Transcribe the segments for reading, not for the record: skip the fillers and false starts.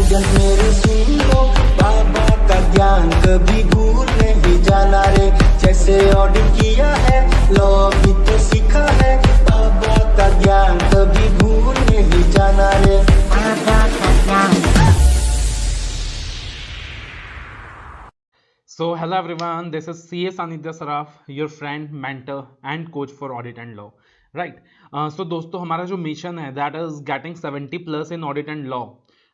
जन मेरे सुन लो, बाबा का ज्ञान कभी भूल नहीं जाना रे। जैसे ऑडिट किया है, लॉ भी तो सीखा है, बाबा का ज्ञान कभी भूल नहीं जाना रे। बाबा का ज्ञान। So hello everyone, this is CA Sanidhya Saraf, your friend, mentor and coach for audit and law. Right. So दोस्तों हमारा जो मिशन है that is getting 70+ in audit and law.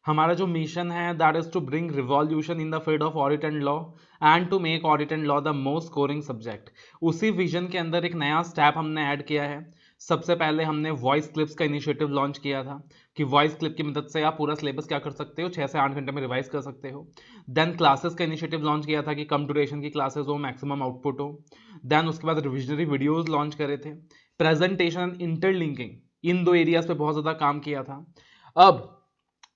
हमारा जो मिशन है that is to bring revolution in the field of audit and law and to make audit and law the most scoring subject. उसी vision के अंदर एक नया step हमने add किया है। सबसे पहले हमने वॉइस क्लिप्स का इनिशिएटिव लॉन्च किया था कि वॉइस क्लिप की मदद से आप पूरा सिलेबस क्या कर सकते हो, 6 से 8 घंटे में रिवाइज कर सकते हो। देन क्लासेस का इनिशिएटिव लॉन्च किया था कि कम ड्यूरेशन की क्लासेस हो, मैक्सिमम आउटपुट हो। देन उसके बाद रिविजनरी वीडियोस लॉन्च करे थे। प्रेजेंटेशन, इंटरलिंकिंग, इन 2 एरियाज पे बहुत ज़्यादा काम किया था। अब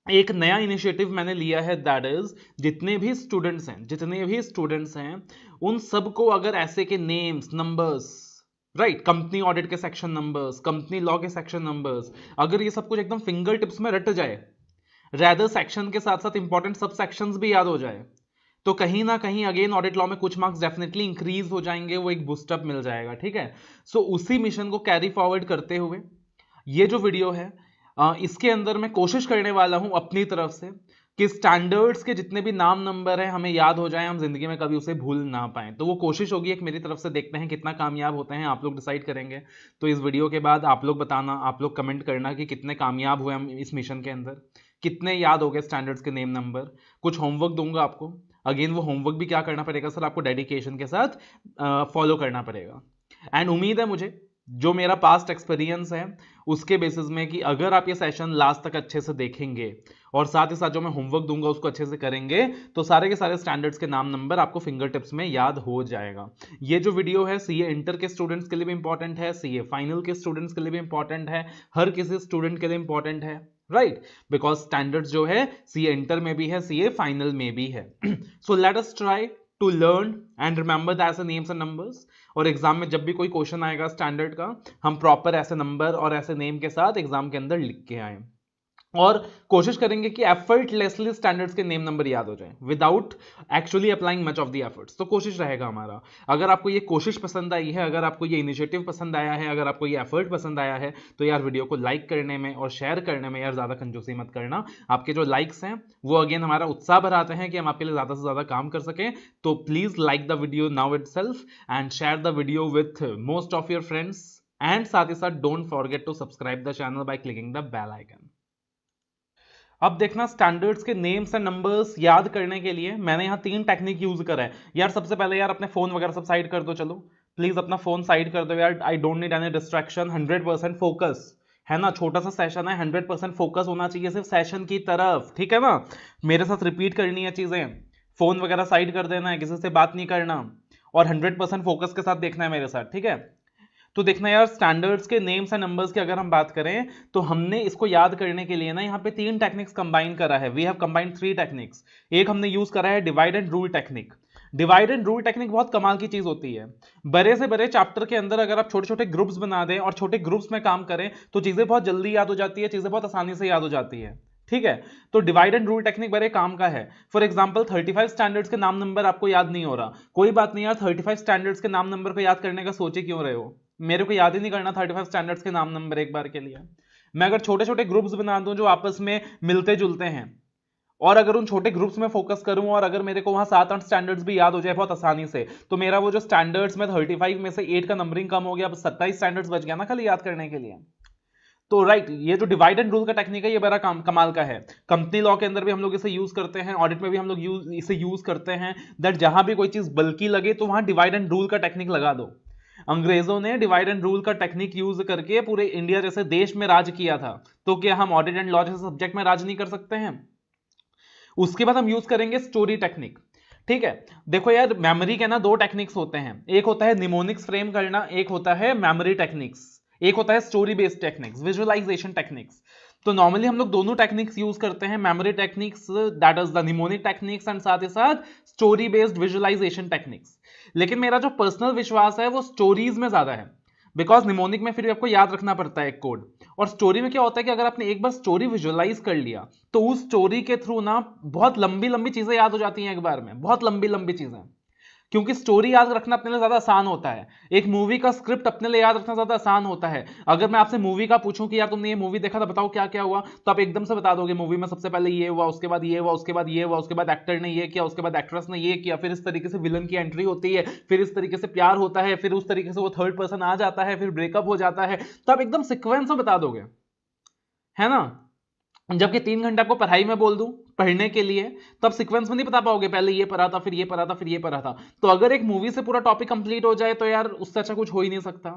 एक नया इनिशिएटिव मैंने लिया है दैट इज जितने भी स्टूडेंट्स हैं उन सबको अगर ऐसे के names, numbers, right, company audit के सेक्शन नंबर्स, कंपनी लॉ के सेक्शन नंबर्स, अगर ये सब कुछ एकदम फिंगर टिप्स में रट जाए, रैदर सेक्शन के साथ साथ इंपॉर्टेंट सब सेक्शंस भी याद हो जाए, तो कहीं ना कहीं अगेन ऑडिट लॉ में कुछ मार्क्स डेफिनेटली इंक्रीज हो जाएंगे, वो एक बूस्टअप मिल जाएगा। ठीक है, सो उसी मिशन को कैरी फॉरवर्ड करते हुए ये जो वीडियो है इसके अंदर मैं कोशिश करने वाला हूं अपनी तरफ से कि स्टैंडर्ड्स के जितने भी नाम नंबर हैं हमें याद हो जाए, हम जिंदगी में कभी उसे भूल ना पाएं। तो वो कोशिश होगी एक मेरी तरफ से, देखते हैं कितना कामयाब होते हैं, आप लोग डिसाइड करेंगे। तो इस वीडियो के बाद आप लोग बताना, आप लोग कमेंट करना कि कितने कामयाब हुए हम इस मिशन के अंदर, कितने याद हो गए स्टैंडर्ड्स के नेम नंबर। कुछ होमवर्क दूंगा आपको, अगेन वो होमवर्क भी क्या करना पड़ेगा सर, आपको डेडिकेशन के साथ फॉलो करना पड़ेगा। एंड उम्मीद है मुझे, जो मेरा पास्ट एक्सपीरियंस है उसके बेसिस में, कि अगर आप ये सेशन लास्ट तक अच्छे से देखेंगे और साथ ही साथ जो मैं होमवर्क दूंगा उसको अच्छे से करेंगे, तो सारे के सारे स्टैंडर्ड्स के नाम नंबर आपको फिंगर टिप्स में याद हो जाएगा। ये जो वीडियो है सीए इंटर के स्टूडेंट्स के लिए भी इंपॉर्टेंट है, सीए फाइनल के स्टूडेंट्स के लिए भी इंपॉर्टेंट है, हर किसी स्टूडेंट के लिए इंपॉर्टेंट है, राइट, बिकॉज स्टैंडर्ड्स जो है सीए इंटर में भी है, सीए फाइनल में भी है। So let us try to learn and remember the ऐसे नेम्स एंड नंबर्स, और एग्जाम में जब भी कोई क्वेश्चन आएगा स्टैंडर्ड का, हम प्रॉपर ऐसे नंबर और ऐसे नेम के साथ एग्जाम के अंदर लिख के आए, और कोशिश करेंगे कि एफर्टलेसली स्टैंडर्ड्स के नेम नंबर याद हो जाए without actually applying much of the efforts. तो कोशिश रहेगा हमारा। अगर आपको ये कोशिश पसंद आई है, अगर आपको ये इनिशिएटिव पसंद आया है, अगर आपको ये एफर्ट पसंद आया है, तो यार वीडियो को लाइक करने में और शेयर करने में यार ज़्यादा कंजूसी मत करना। आपके जो लाइक्स हैं वो अगेन हमारा उत्साह बढ़ाते हैं कि हम आपके लिए ज़्यादा से ज़्यादा काम कर सकें। तो please like the video now itself and share the video with most of your friends, and साथ ही साथ don't forget to subscribe the channel by clicking the bell icon. अब देखना, स्टैंडर्ड्स के नेम्स एंड नंबर्स याद करने के लिए मैंने यहाँ 3 टेक्निक यूज करा है। यार सबसे पहले यार अपने फोन वगैरह सब साइड कर दो, चलो प्लीज अपना फोन साइड कर दो यार, I don't need any distraction, 100% focus है ना। छोटा सा सेशन है, 100% फोकस होना चाहिए सिर्फ सेशन की तरफ, ठीक है ना। मेरे साथ रिपीट करनी है चीजें, फोन वगैरह साइड कर देना है, किसी से बात नहीं करना, और 100% फोकस के साथ देखना है मेरे साथ, ठीक है। तो देखना यार, स्टैंडर्ड्स के नेम्स एंड नंबर्स की अगर हम बात करें तो हमने इसको याद करने के लिए ना यहाँ पे 3 टेक्निक्स कंबाइन करा है। We have combined 3 techniques. एक हमने यूज करा है divide and rule technique. Divide and rule technique बहुत कमाल की चीज होती है। बड़े से बड़े चैप्टर के अंदर अगर आप छोटे छोटे ग्रुप्स बना दें और छोटे ग्रुप्स में काम करें तो चीजें बहुत जल्दी याद हो जाती है, चीजें बहुत आसानी से याद हो जाती है, ठीक है। तो डिवाइड एंड रूल टेक्निक बड़े काम का है। फॉर एग्जांपल 35 स्टैंडर्ड्स के नाम नंबर आपको याद नहीं हो रहा, कोई बात नहीं यार, 35 स्टैंडर्ड्स के नाम नंबर को याद करने का सोच ही क्यों रहे हो। मेरे को याद ही नहीं करना 35 स्टैंडर्ड्स के नाम नंबर एक बार के लिए। मैं अगर छोटे छोटे ग्रुप्स बना दूं जो आपस में मिलते जुलते हैं, और अगर उन छोटे ग्रुप्स में फोकस करूं, और अगर मेरे को वहां 7-8 स्टैंडर्ड्स भी याद हो जाए बहुत आसानी से, तो मेरा वो जो स्टैंडर्ड्स में 35 में से 8 का नंबरिंग कम हो गया, अब 27 स्टैंडर्ड्स बच गया ना खाली याद करने के लिए। तो राइट, ये जो डिवाइड एंड रूल का टेक्निक है ये बड़ा कमाल का है। कंपनी लॉ के अंदर भी हम लोग इसे यूज करते हैं, ऑडिट में भी हम लोग इसे यूज करते हैं, दैट जहां भी कोई चीज बल्कि लगे तो वहां डिवाइड एंड रूल का टेक्निक लगा दो। अंग्रेजों ने डिवाइड एंड रूल का टेक्निक यूज करके पूरे इंडिया जैसे देश में राज किया था, तो क्या हम ऑडिट एंड लॉ जैसे सब्जेक्ट में राज नहीं कर सकते हैं। उसके बाद हम यूज करेंगे स्टोरी टेक्निक, ठीक है। देखो यार, मेमोरी के ना 2 टेक्निक्स होते हैं, एक होता है निमोनिक्स फ्रेम करना, एक होता है मेमोरी टेक्निक्स, एक होता है story based techniques, visualisation techniques. तो नॉर्मली हम लोग दोनों टेक्निक्स यूज करते हैं, memory techniques that is the mnemonic techniques, and साथ ही साथ स्टोरी बेस्ड विजुअलाइजेशन टेक्निक्स। लेकिन मेरा जो पर्सनल विश्वास है वो स्टोरीज में ज्यादा है। बिकॉज निमोनिक में फिर आपको याद रखना पड़ता है एक कोड। और स्टोरी में क्या होता है कि अगर आपने एक बार स्टोरी विजुअलाइज कर लिया तो उस स्टोरी के थ्रू ना बहुत लंबी लंबी चीजें याद हो जाती हैं एक बार में, बहुत लंबी लंबी चीजें, क्योंकि स्टोरी याद रखना अपने लिए ज्यादा आसान होता है। एक मूवी का स्क्रिप्ट अपने लिए याद रखना ज्यादा आसान होता है। अगर मैं आपसे मूवी का पूछूं कि यार तुमने ये मूवी देखा था, बताओ क्या क्या हुआ, तो आप एकदम से बता दोगे मूवी में सबसे पहले ये हुआ, उसके बाद ये हुआ, उसके बाद ये हुआ, उसके बाद एक्टर ने ये किया, उसके बाद एक्ट्रेस ने ये किया, फिर इस तरीके से विलन की एंट्री होती है, फिर इस तरीके से प्यार होता है, फिर उस तरीके से वो थर्ड पर्सन आ जाता है, फिर ब्रेकअप हो जाता है। तो आप एकदम सिक्वेंस में बता दोगे, है ना। जबकि 3 घंटे आपको पढ़ाई में बोल दूं पढ़ने के लिए, तो आप सीक्वेंस में नहीं बता पाओगे, पहले ये पढ़ा था, फिर ये पढ़ा था, फिर ये पढ़ा था। तो अगर एक मूवी से पूरा टॉपिक कंप्लीट हो जाए तो यार उससे अच्छा कुछ हो ही नहीं सकता।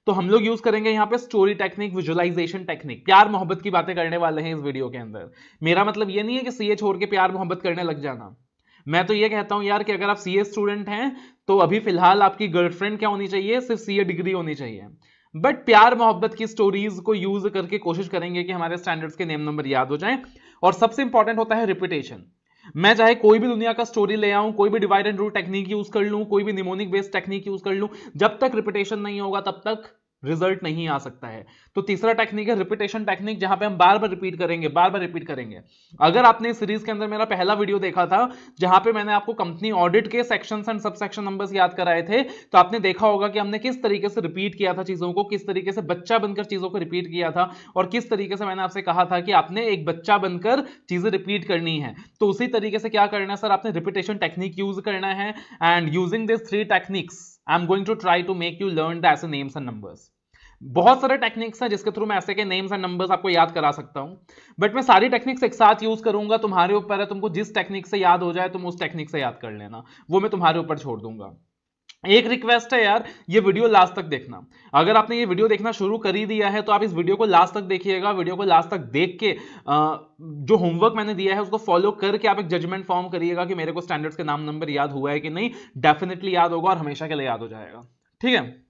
तो हम लोग यूज करेंगे यहाँ पे स्टोरी टेक्निक, विजुअलाइजेशन टेक्निक। प्यार मोहब्बत की बातें करने वाले हैं इस वीडियो के अंदर। मेरा मतलब ये नहीं है कि सीए छोड़ के प्यार मोहब्बत करने लग जाना। मैं तो ये कहता हूं यार कि अगर आप सीए स्टूडेंट हैं तो अभी फिलहाल आपकी गर्लफ्रेंड क्या होनी चाहिए, सिर्फ सीए डिग्री होनी चाहिए। बट प्यार मोहब्बत की स्टोरीज को यूज करके कोशिश करेंगे कि हमारे स्टैंडर्ड्स के नेम नंबर याद हो जाएं। और सबसे इंपॉर्टेंट होता है रिपीटेशन। मैं चाहे कोई भी दुनिया का स्टोरी ले आऊं, कोई भी divide and rule technique use कर लूं, कोई भी निमोनिक बेस्ड टेक्निक यूज कर लूं, जब तक रिपीटेशन नहीं होगा तब तक रिजल्ट नहीं आ सकता है। तो तीसरा टेक्निक है रिपीटेशन टेक्निक, जहां पे हम बार बार रिपीट करेंगे, बार बार रिपीट करेंगे। अगर आपने इस सीरीज के अंदर मेरा पहला वीडियो देखा था जहां पे मैंने आपको कंपनी ऑडिट के sections and sub section numbers याद कराए थे, तो आपने देखा होगा कि हमने किस तरीके से रिपीट किया था चीजों को, किस तरीके से बच्चा बनकर चीजों को रिपीट किया था, और किस तरीके से मैंने आपसे कहा था कि आपने एक बच्चा बनकर चीजें रिपीट करनी है। तो उसी तरीके से क्या करना है सर, आपने रिपीटेशन टेक्निक यूज करना है। And using this 3 techniques I am going to try to make you learn the ऐसे नेम्स एंड नंबर्स। बहुत सारे टेक्निक्स हैं जिसके थ्रू मैं ऐसे के नेम्स एंड नंबर्स आपको याद करा सकता हूं, बट मैं सारी टेक्निक्स एक साथ यूज करूंगा। तुम्हारे ऊपर है, तुमको जिस टेक्निक से याद हो जाए तुम उस टेक्निक से याद कर लेना, वो मैं तुम्हारे ऊपर छोड़ दूंगा। एक रिक्वेस्ट है यार, ये वीडियो लास्ट तक देखना। अगर आपने ये वीडियो देखना शुरू कर ही दिया है तो आप इस वीडियो को लास्ट तक देखिएगा। वीडियो को लास्ट तक देख के जो होमवर्क मैंने दिया है उसको फॉलो करके आप एक जजमेंट फॉर्म करिएगा कि मेरे को स्टैंडर्ड्स के नाम नंबर याद हुआ है कि नहीं। डेफिनेटली याद होगा और हमेशा के लिए याद हो जाएगा, ठीक है।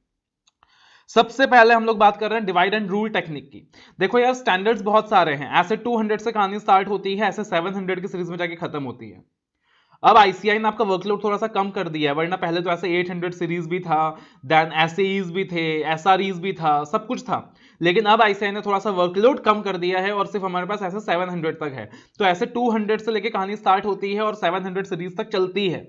सबसे पहले हम लोग बात कर रहे हैं डिवाइड एंड रूल टेक्निक की। देखो यार, स्टैंडर्ड्स बहुत सारे हैं। ऐसे 200 से कहानी स्टार्ट होती है, ऐसे 700 की सीरीज में जाके खत्म होती है। अब आईसीआई ने आपका वर्कलोड थोड़ा सा कम कर दिया है, वरना पहले तो ऐसे 800 सीरीज भी था, देन एसएईज भी थे, एसआरईज भी था, सब कुछ था। लेकिन अब आईसीआई ने थोड़ा सा वर्कलोड कम कर दिया है और सिर्फ हमारे पास ऐसे 700 तक है। तो ऐसे 200 से लेके कहानी स्टार्ट होती है और 700 सीरीज तक चलती है।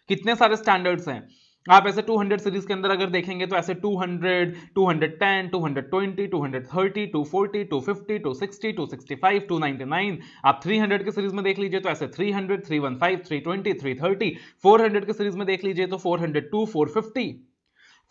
कितने सारे स्टैंडर्ड्स हैं। आप ऐसे 200 सीरीज के अंदर अगर देखेंगे तो ऐसे 200, 210, 220, 230, 240, 250, 260, 265, 299। आप 300 की सीरीज में देख लीजिए तो ऐसे 300, 315, 320, 330। 400 की सीरीज में देख लीजिए तो 402, 450।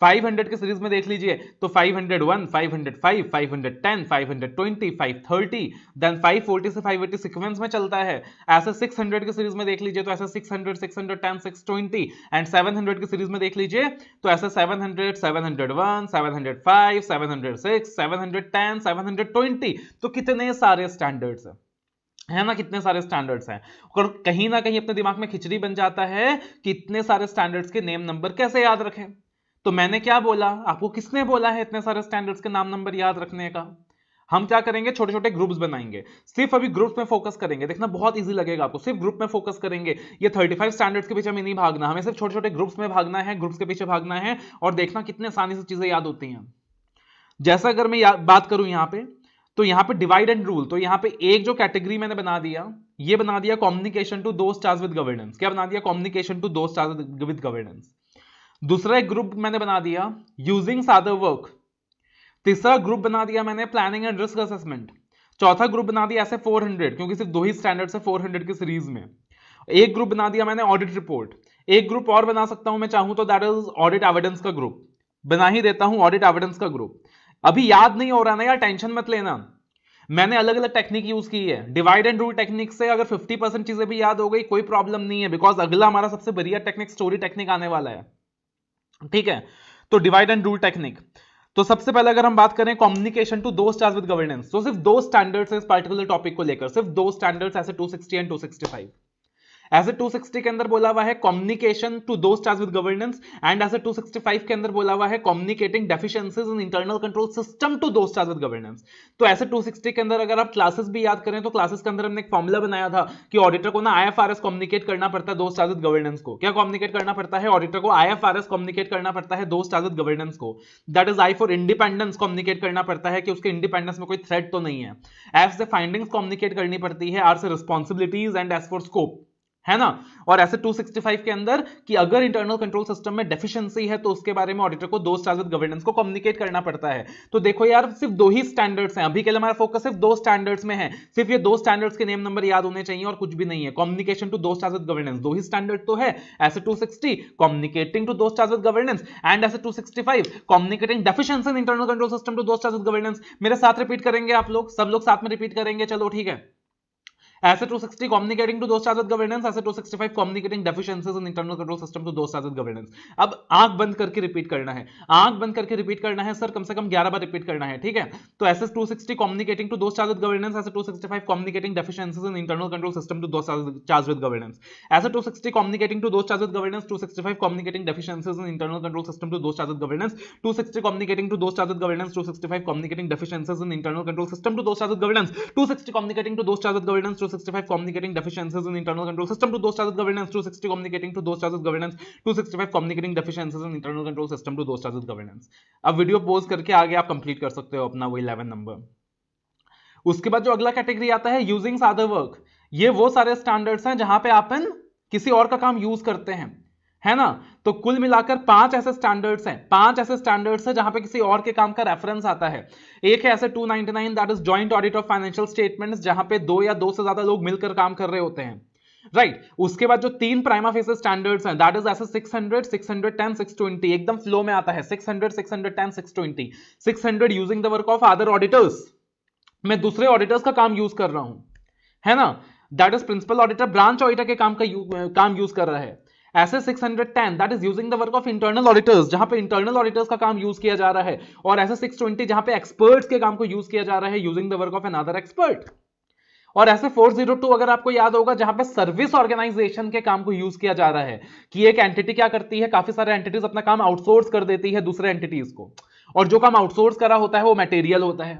500 की सीरीज में देख लीजिए तो 501, 505, 510, 520, 530। देन 540 से 580 सीक्वेंस में चलता है। ऐसे 600 की सीरीज में देख लीजिए तो ऐसे 600, 610, 620। एंड 700 की सीरीज में देख लीजिए तो ऐसे 700, 701, 705, 706, 710, 720। तो कितने सारे स्टैंडर्ड्स है ना, कितने सारे स्टैंडर्ड्स हैं। और कहीं ना कहीं अपने दिमाग में खिचड़ी बन जाता है कि इतने सारे स्टैंडर्ड्स के नेम नंबर कैसे याद रखें। तो मैंने क्या बोला आपको, किसने बोला है इतने सारे स्टैंडर्ड्स के नाम नंबर याद रखने का। हम क्या करेंगे, छोटे छोटे ग्रुप्स बनाएंगे। सिर्फ अभी ग्रुप्स में फोकस करेंगे, देखना बहुत इजी लगेगा आपको। सिर्फ ग्रुप में फोकस करेंगे। ये 35 स्टैंडर्ड्स के पीछे हमें नहीं भागना, हमें सिर्फ छोटे छोटे ग्रुप्स में भागना है, ग्रुप्स के पीछे भागना है और देखना कितने आसानी से चीजें याद होती हैं। जैसा अगर मैं बात करूं यहाँ पे, तो यहाँ पे डिवाइड एंड रूल, तो यहाँ पे एक जो कैटेगरी मैंने बना दिया, ये बना दिया कम्युनिकेशन टू दोस्त चार्ज विद गवर्नेंस। क्या बना दिया, कम्युनिकेशन टू दोस्त चार्ज विद गवर्नेंस। दूसरा एक ग्रुप मैंने बना दिया यूजिंग सादर वर्क। तीसरा ग्रुप बना दिया मैंने प्लानिंग एंड रिस्क असेसमेंट। चौथा ग्रुप बना दिया ऐसे 400, क्योंकि सिर्फ 2 ही स्टैंडर्ड है 400 की सीरीज में। एक ग्रुप बना दिया मैंने ऑडिट रिपोर्ट। एक ग्रुप और बना सकता हूं मैं चाहूं तो, दैट इज ऑडिट एविडेंस का ग्रुप। बना ही देता हूं ऑडिट एविडेंस का ग्रुप। अभी याद नहीं हो रहा ना यार, टेंशन मत लेना। मैंने अलग अलग टेक्निक यूज की है। डिवाइड एंड रूल टेक्निक से अगर 50% चीजें भी याद हो गई कोई प्रॉब्लम नहीं है, बिकॉज अगला हमारा सबसे बढ़िया टेक्निक स्टोरी टेक्निक आने वाला है, ठीक है। तो डिवाइड एंड रूल टेक्निक, तो सबसे पहले अगर हम बात करें कम्युनिकेशन टू दोस्त चार्ज विद गवर्नेंस, तो सिर्फ 2 स्टैंडर्ड्स इस पर्टिकुलर टॉपिक को लेकर, सिर्फ 2 स्टैंडर्ड्स ऐसे 260 एंड 265। ऐसे 260 के अंदर बोला हुआ है communication to those charge with governance, and ऐसे 265 के अंदर बोला हुआ है communicating deficiencies in internal control system to those charge with governance. तो ऐसे 260 के अंदर अगर आप क्लासेस भी याद करें तो क्लासेस के अंदर हमने एक फॉर्मूला बनाया था कि ऑडिटर को ना आईएफआरएस कम्युनिकेट करना पड़ता है दोज चार्ज विद गवर्नेंस को। क्या कम्युनिकेट करना पड़ता है? ऑडिटर को आईएफआरएस कम्युनिकेट करना पड़ता है दोज चार्ज विद गवर्नेंस को। That is I for independence communicate करना पड़ता है कि उसके इंडिपेंडेंस में कोई थ्रेट तो नहीं है। एफ से फाइंडिंग्स कम्युनिकेट करनी पड़ती है, आर से responsibilities, and S for scope, है ना। और ऐसे 265 के अंदर कि अगर इंटरनल कंट्रोल सिस्टम में डेफिशिएंसी है तो उसके बारे में ऑडिटर को दोज चार्ज विद गवर्नेंस को कम्युनिकेट करना पड़ता है। तो देखो यार, सिर्फ दो ही स्टैंडर्ड्स हैं अभी के लिए, हमारा फोकस सिर्फ दो स्टैंडर्ड्स में है, सिर्फ ये दो स्टैंडर्ड्स के नेम नंबर याद होने चाहिए और कुछ भी नहीं है। Communication to those charge with governance, दो ही स्टैंडर्ड तो है, SA 260 communicating to those charge with governance, and ऐसे 265 communicating deficiency in internal control system to those charge with governance. मेरे साथ रिपीट करेंगे आप लोग, सब लोग साथ में रिपीट करेंगे, चलो ठीक है। SA 260 communicating to those charged with governance, ऐसे 265 communicating deficiencies in internal control system to those charged with governance। अब आंख बंद करके रिपीट करना है, आंख बंद करके रिपीट करना है सर, कम से कम 11 बार रिपीट करना है, ठीक है। तो ऐसे 260 communicating to those charged with governance, ऐसे 265 communicating deficiencies in internal control system to those charged with governance, ऐसे 260 communicating to those charged with governance, 265 communicating deficiencies in internal control system to those charged with governance, 260 communicating to those charged with governance, 265 communicating deficiencies in internal control system to those charged with governance, 260 communicating to those charged with governance, 265 communicating deficiencies in internal control system to those charged with governance, 260 communicating to those charged with governance, 265 communicating deficiencies in internal control system to those charged with governance। अब video pause करके आगे आप complete कर सकते हो अपना वो 11 number. उसके बाद जो अगला कैटेगरी आता है यूजिंग अदर वर्क, ये वो सारे स्टैंडर्ड्स हैं जहां पे अपन किसी और का काम यूज करते हैं, है ना। तो कुल मिलाकर 5 ऐसे स्टैंडर्ड्स हैं, 5 ऐसे स्टैंडर्ड्स हैं जहां पे किसी और के काम का रेफरेंस आता है। एक है ऐसे 299, that is joint audit of financial statements, जहां पे 2 या 2 से ज्यादा लोग मिलकर काम कर रहे होते हैं, राइट। उसके बाद जो 3 प्राइमा फेसी स्टैंडर्ड्स हैं, दैट इज ऐसे 600, 610, 620, एकदम फ्लो में आता है 600, 610, 620। 600 using the work of other auditors, मैं दूसरे ऑडिटर्स का काम यूज कर रहा हूं, है ना। That is principal auditor branch auditor के काम यूज कर रहा है। SA 610 that is using the work of internal auditors, जहां पे इंटरनल ऑडिटर्स का काम यूज किया जा रहा है। और ऐसे 620 जहां पे एक्सपर्ट्स के काम को यूज किया जा रहा है, using the work of another expert. और ऐसे 402 अगर आपको याद होगा, जहां पे सर्विस ऑर्गेनाइजेशन के काम को यूज किया जा रहा है कि एक एंटिटी क्या करती है, काफी सारे एंटिटीज अपना काम आउटसोर्स कर देती है दूसरे एंटिटीज को, और जो काम आउटसोर्स करा होता है वो मटेरियल होता है।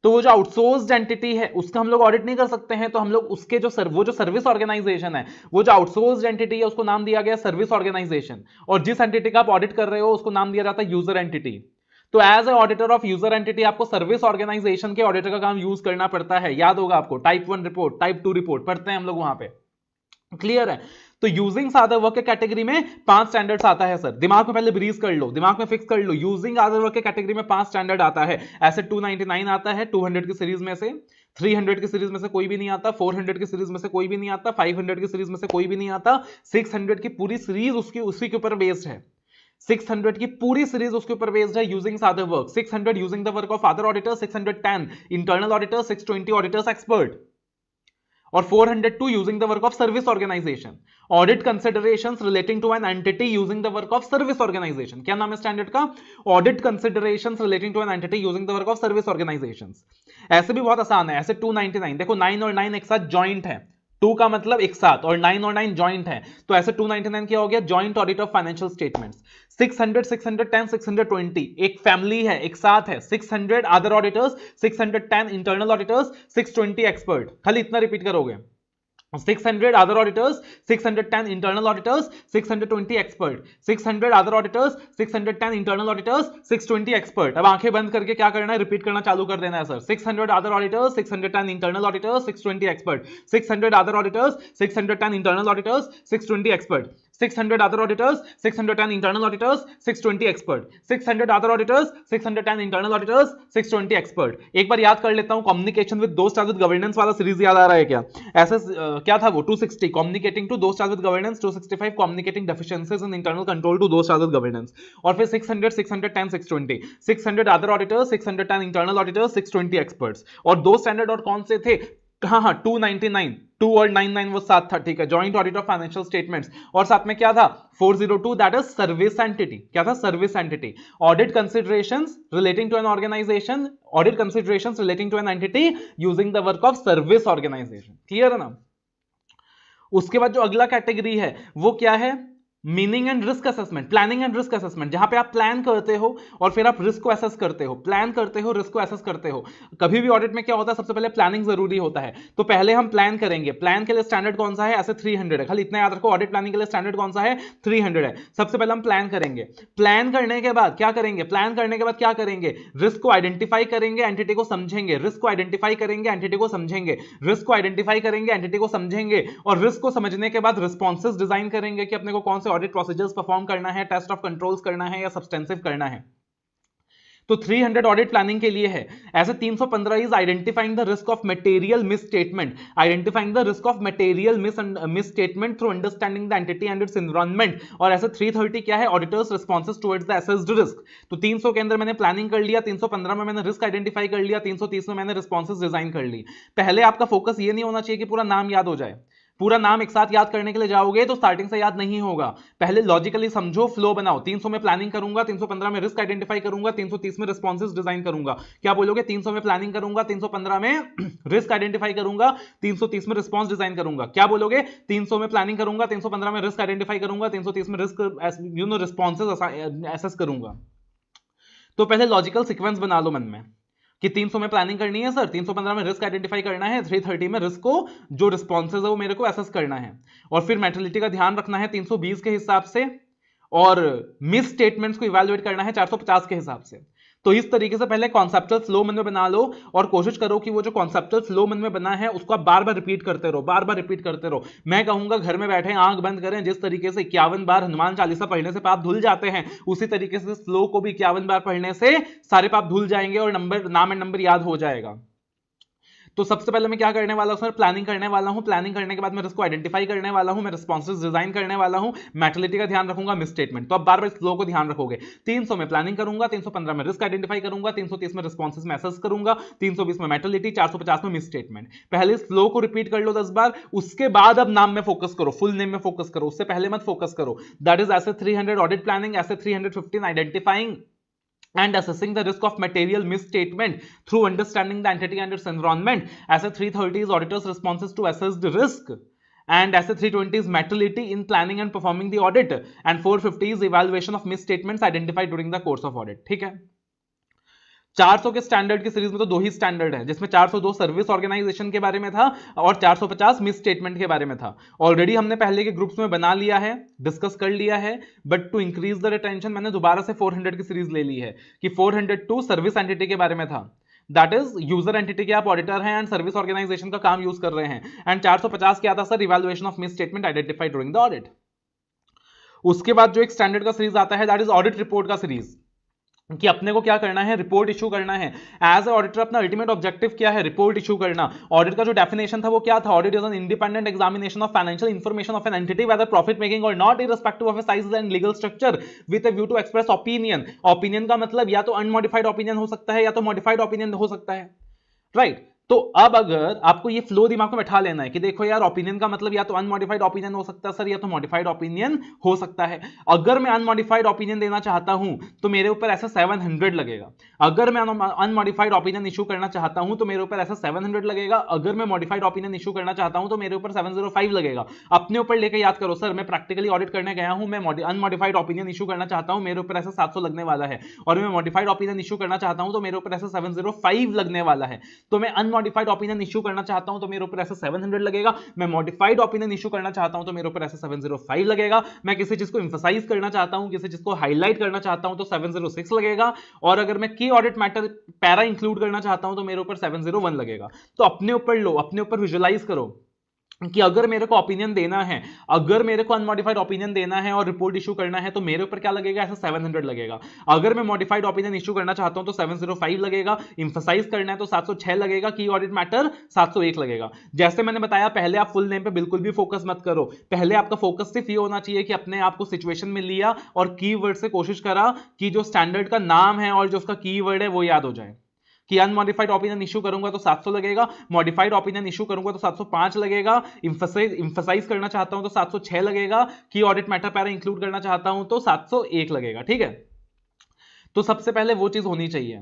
तो वो जो आउटसोर्स्ड एंटिटी है उसका हम लोग ऑडिट नहीं कर सकते हैं, तो हम लोग उसके जो सर्विस ऑर्गेनाइजेशन है, वो जो आउटसोर्स्ड एंटिटी है उसको नाम दिया गया सर्विस ऑर्गेनाइजेशन, और जिस एंटिटी का आप ऑडिट कर रहे हो उसको नाम दिया जाता है यूजर एंटिटी। तो as a auditor of user entity आपको सर्विस ऑर्गेनाइजेशन के ऑडिटर का काम यूज करना पड़ता है, याद होगा आपको। टाइप 1 रिपोर्ट, टाइप 2 रिपोर्ट पढ़ते हैं हम लोग वहां पे, क्लियर है। तो यूजिंग अदर वर्क के कैटेगरी में 5 स्टैंडर्ड्स आता है सर, दिमाग में पहले ब्रीज कर लो, दिमाग में फिक्स कर लो। यूजिंग अदर वर्क के कैटेगरी में 5 स्टैंडर्ड आता है। ऐसे 299 आता है 200 की सीरीज में से, 300 की सीरीज में से कोई भी नहीं आता, 400 की सीरीज में से कोई भी नहीं आता, 500 की सीरीज में से कोई भी नहीं आता, 600 की पूरी सीरीज उसी के ऊपर बेस्ड है। 600 की पूरी सीरीज उसके ऊपर बेस्ड है using other work. 600 using the work of other auditors, 610 internal auditors, 620 auditors expert, और 402 using the work of service organisation. Audit considerations relating to an entity using the work of service organisation. क्या नाम है standard का? Audit considerations relating to an entity using the work of service organisations. ऐसे भी बहुत आसान है, ऐसे 299 देखो 9 और 9 एक साथ जॉइंट है, 2 का मतलब एक साथ, और 9 और 9 जॉइंट है, तो ऐसे 299 क्या हो गया? Joint audit of financial statements. 600, 610, 620 एक फैमिली है, एक साथ है। 600 other auditors, 610 internal auditors, 620 expert, खाली इतना रिपीट करोगे। 600 other auditors, 610 internal auditors, 620 expert, 600 other auditors, 610 internal auditors, 620 expert। अब आंखें बंद करके क्या करना है? रिपीट करना चालू कर देना है sir. 600 other auditors, 610 internal auditors, 620 expert, 600 other auditors, 610 internal auditors, 620 expert, 600 other auditors, 610 internal auditors, 620 expert, 600 other auditors, 610 internal auditors, 620 expert। एक बार याद कर लेता हूं, कम्युनिकेशन विद दोस्त विद गवर्नेंस वाला सीरीज याद आ रहा है क्या? ऐसे क्या था वो? 260 communicating to those with governance, 265 communicating deficiencies in internal control to those with governance, और फिर 600, 610, 620, 600 other auditors, 610 internal auditors, 620 experts. और दो स्टैंडर्ड और कौन से थे? हाँ 299, 2 और 99 वो साथ था, ठीक है। Joint audit of financial statements, और साथ में क्या था? 402 दैट इज सर्विस एंटिटी। क्या था? Service entity. Audit considerations relating to an organisation, audit considerations relating to an entity using the work of service organisation. Clear है ना? उसके बाद जो अगला कैटेगरी है वो क्या है, meaning and risk assessment, planning and risk assessment, जहां पे आप प्लान करते हो और फिर आप रिस्क को असेस करते हो, प्लान करते हो, रिस्क को असेस करते हो। कभी भी ऑडिट में क्या होता है, सबसे पहले प्लानिंग जरूरी होता है। तो पहले हम प्लान करेंगे, प्लान के लिए स्टैंडर्ड कौन सा है, ऐसे 300 है, खाली इतना याद रखो, ऑडिट प्लानिंग के लिए स्टैंडर्ड कौन सा है, 300 है। सबसे पहले हम प्लान करेंगे, प्लान करने के बाद क्या करेंगे, प्लान करने के बाद क्या करेंगे, रिस्क को आइडेंटिफाई करेंगे, एंटिटी को समझेंगे, रिस्क को आइडेंटिफाई करेंगे, एंटिटी को समझेंगे, रिस्क को आइडेंटिफाई करेंगे, एंटिटी को समझेंगे, और रिस्क को समझने के बाद रिस्पॉन्सेज डिजाइन करेंगे कि अपने को कौन से ऑडिट प्रोसीजर्स परफॉर्म करना है, टेस्ट ऑफ कंट्रोल्स करना है या सब्सटेंसिव करना है। तो 300 ऑडिट प्लानिंग के लिए है। ऐसे 315 is identifying the risk of material misstatement, identifying the risk of material misstatement through understanding the entity and its environment. और ऐसे 330 क्या है, auditors responses towards the assessed risk. तो 300 के अंदर मैंने प्लानिंग कर लिया, 315 में मैंने रिस्क आइडेंटिफाई कर लिया, 330 में मैंने रिस्पॉन्सेज डिजाइन कर ली। पहले आपका फोकस ये नहीं होना चाहिए कि पूरा नाम याद हो जाए, पूरा नाम एक साथ याद करने के लिए जाओगे तो स्टार्टिंग से याद नहीं होगा। पहले लॉजिकली समझो, फ्लो बनाओ। 300 में प्लानिंग करूंगा, 315 में रिस्क आइडेंटिफाई करूंगा, 330 में रिस्पॉन्सेज डिजाइन करूंगा। क्या बोलोगे, 300 में प्लानिंग करूंगा, 315 में रिस्क आइडेंटिफाई करूंगा, 330 में रिस्पॉन्स डिजाइन करूंगा। क्या बोलोगे, 300 में प्लानिंग करूंगा, 315 में रिस्क आइडेंटिफाई करूंगा, 330 में रिस्क रिस्पॉन्सेज असेस करूंगा। तो पहले लॉजिकल सीक्वेंस बना लो मन में कि 300 में प्लानिंग करनी है सर, 315 में रिस्क आइडेंटिफाई करना है, 330 में रिस्क को जो रिस्पॉन्सेज है वो मेरे को असेस करना है, और फिर मेटलिटी का ध्यान रखना है 320 के हिसाब से, और मिस स्टेटमेंट्स को इवैल्यूएट करना है 450 के हिसाब से। तो इस तरीके से पहले कॉन्सेप्चुअल फ्लो मन में बना लो और कोशिश करो कि वो जो कॉन्सेप्चुअल फ्लो मन में बना है उसको आप बार बार रिपीट करते रहो, बार बार रिपीट करते रहो। मैं कहूंगा घर में बैठे आंख बंद करें, जिस तरीके से 51 बार हनुमान चालीसा पढ़ने से पाप धुल जाते हैं, उसी तरीके से फ्लो को भी 51 बार पढ़ने से सारे पाप धुल जाएंगे और नंबर, नाम एंड नंबर याद हो जाएगा। तो सबसे पहले मैं क्या करने वाला हूं सर, प्लानिंग करने वाला हूं, प्लानिंग करने के बाद मैं रिस्क को आइडेंटिफाई करने वाला हूं, मैं रिस्पॉन्सेज डिजाइन करने वाला हूं, मेटलिटी का ध्यान रखूंगा, मिस स्टेटमेंट। तो अब बार बार फ्लो को ध्यान रखोगे। 300 में प्लानिंग करूंगा, 315 में रिस्क आइडेंटिफाई करूंगा, 330 में रिस्पॉन्सेज में असेस करूंगा, 320 में मेटलिटी, 450 में मिस स्टेटमेंट। पहले इस फ्लो को रिपीट कर लो 10 बार, उसके बाद अब नाम में फोकस करो, फुल नेम में फोकस करो, उससे पहले मत फोकस करो। दैट इज ऐसे 300 ऑडिट प्लानिंग, ऐसे 315 identifying and assessing the risk of material misstatement through understanding the entity and its environment. As a 330 is auditors' responses to assess the risk, and as a 320 is materiality in planning and performing the audit, and 450 is evaluation of misstatements identified during the course of audit. ठीक है। 400 के standard की series में तो दो ही standard है, जिसमें 402 सर्विस ऑर्गेनाइजेशन के बारे में था और 450 मिस स्टेटमेंट के बारे में था। ऑलरेडी हमने पहले के ग्रुप्स में बना लिया है, डिस्कस कर लिया है, but to increase the retention मैंने दोबारा से 400 की सीरीज ले ली है कि 402 सर्विस एंटिटी के बारे में था। दैट इज यूजर एंटिटी के आप ऑडिटर हैं एंड सर्विस ऑर्गेनाइजेशन का काम यूज कर रहे हैं। एंड 450 क्या था sir, evaluation of miss statement identified during the audit. उसके बाद जो एक स्टैंडर्ड का सीरीज आता है दैट इज ऑडिट रिपोर्ट का सीरीज, कि अपने को क्या करना है, रिपोर्ट इशू करना है। एज ए ऑडिटर अपना अल्टीमेट ऑब्जेक्टिव क्या है, रिपोर्ट इशू करना। ऑडिट का जो डेफिनेशन था वो क्या था, audit is an independent examination of financial information of an entity whether profit making और not irrespective of size and legal structure with a view to express opinion. Opinion का मतलब या तो अनमॉडिफाइड ओपिनियन हो सकता है या तो मॉडिफाइड ओपिनियन हो सकता है, राइट। तो अब अगर आपको ये फ्लो दिमाग में बैठा लेना है कि देखो यार, ओपिनियन का मतलब या तो अनमॉडिफाइड ओपिनियन हो सकता है सर, या तो मॉडिफाइड ओपिनियन हो सकता है। अगर मैं अनमॉडिफाइड ओपिनियन देना चाहता हूं तो मेरे ऊपर ऐसा 700 लगेगा। अगर मैं अनमॉडिफाइड ओपिनियन इशू करना चाहता हूं तो मेरे ऊपर ऐसा 700 लगेगा। अगर मैं मॉडिफाइड ओपिनियन इशू करना चाहता हूं तो मेरे ऊपर 705 लगेगा। अपने ऊपर लेकर याद करो सर, मैं प्रैक्टिकली ऑडिट करने गया हूं, मैं अनमॉडिफाइड ओपिनियन इशू करना चाहता हूं, मेरे ऊपर ऐसा 700 लगने वाला है, और मैं मॉडिफाइड ओपिनियन इशू करना चाहता हूं तो मेरे ऊपर ऐसा 705 लगने वाला है। तो मैं अनमॉडिफाइड ओपिनियन इशू करना चाहता हूं तो मेरे ऊपर ऐसा 700 लगेगा, मैं मॉडिफाइड ओपिनियन इशू करना चाहता हूं तो मेरे ऊपर ऐसा 705 लगेगा, मैं किसी चीज को एम्फसाइज करना चाहता हूं, किसी चीज को हाईलाइट करना चाहता हूं तो 706 लगेगा, और अगर मैं की ऑडिट मैटर पैरा इंक्लूड करना चाहता हूं तो मेरे ऊपर 701 लगेगा। तो अपने ऊपर लो, अपने ऊपर विजुअलाइज करो कि अगर मेरे को ओपिनियन देना है, अगर मेरे को अनमॉडिफाइड ओपिनियन देना है और रिपोर्ट इशू करना है तो मेरे ऊपर क्या लगेगा, ऐसा 700 लगेगा। अगर मैं मॉडिफाइड ओपिनियन इशू करना चाहता हूं तो 705 लगेगा, एम्फसाइज करना है तो 706 लगेगा, की ऑडिट मैटर 701 लगेगा। जैसे मैंने बताया, पहले आप फुल नेम पे बिल्कुल भी फोकस मत करो, पहले आपका फोकस सिर्फ ये होना चाहिए कि अपने आप को सिचुएशन में लिया और कीवर्ड से कोशिश करा कि जो स्टैंडर्ड का नाम है और जो उसका कीवर्ड है वो याद हो जाए। कि अनमॉडिफाइड ओपिनियन इशू करूंगा तो 700 लगेगा, मॉडिफाइड ओपिनियन इशू करूंगा तो 705 लगेगा, एम्फसाइज करना चाहता हूं तो 706 लगेगा, की ऑडिट मैटर पैरा इंक्लूड करना चाहता हूं तो 701 लगेगा। ठीक है, तो सबसे पहले वो चीज होनी चाहिए।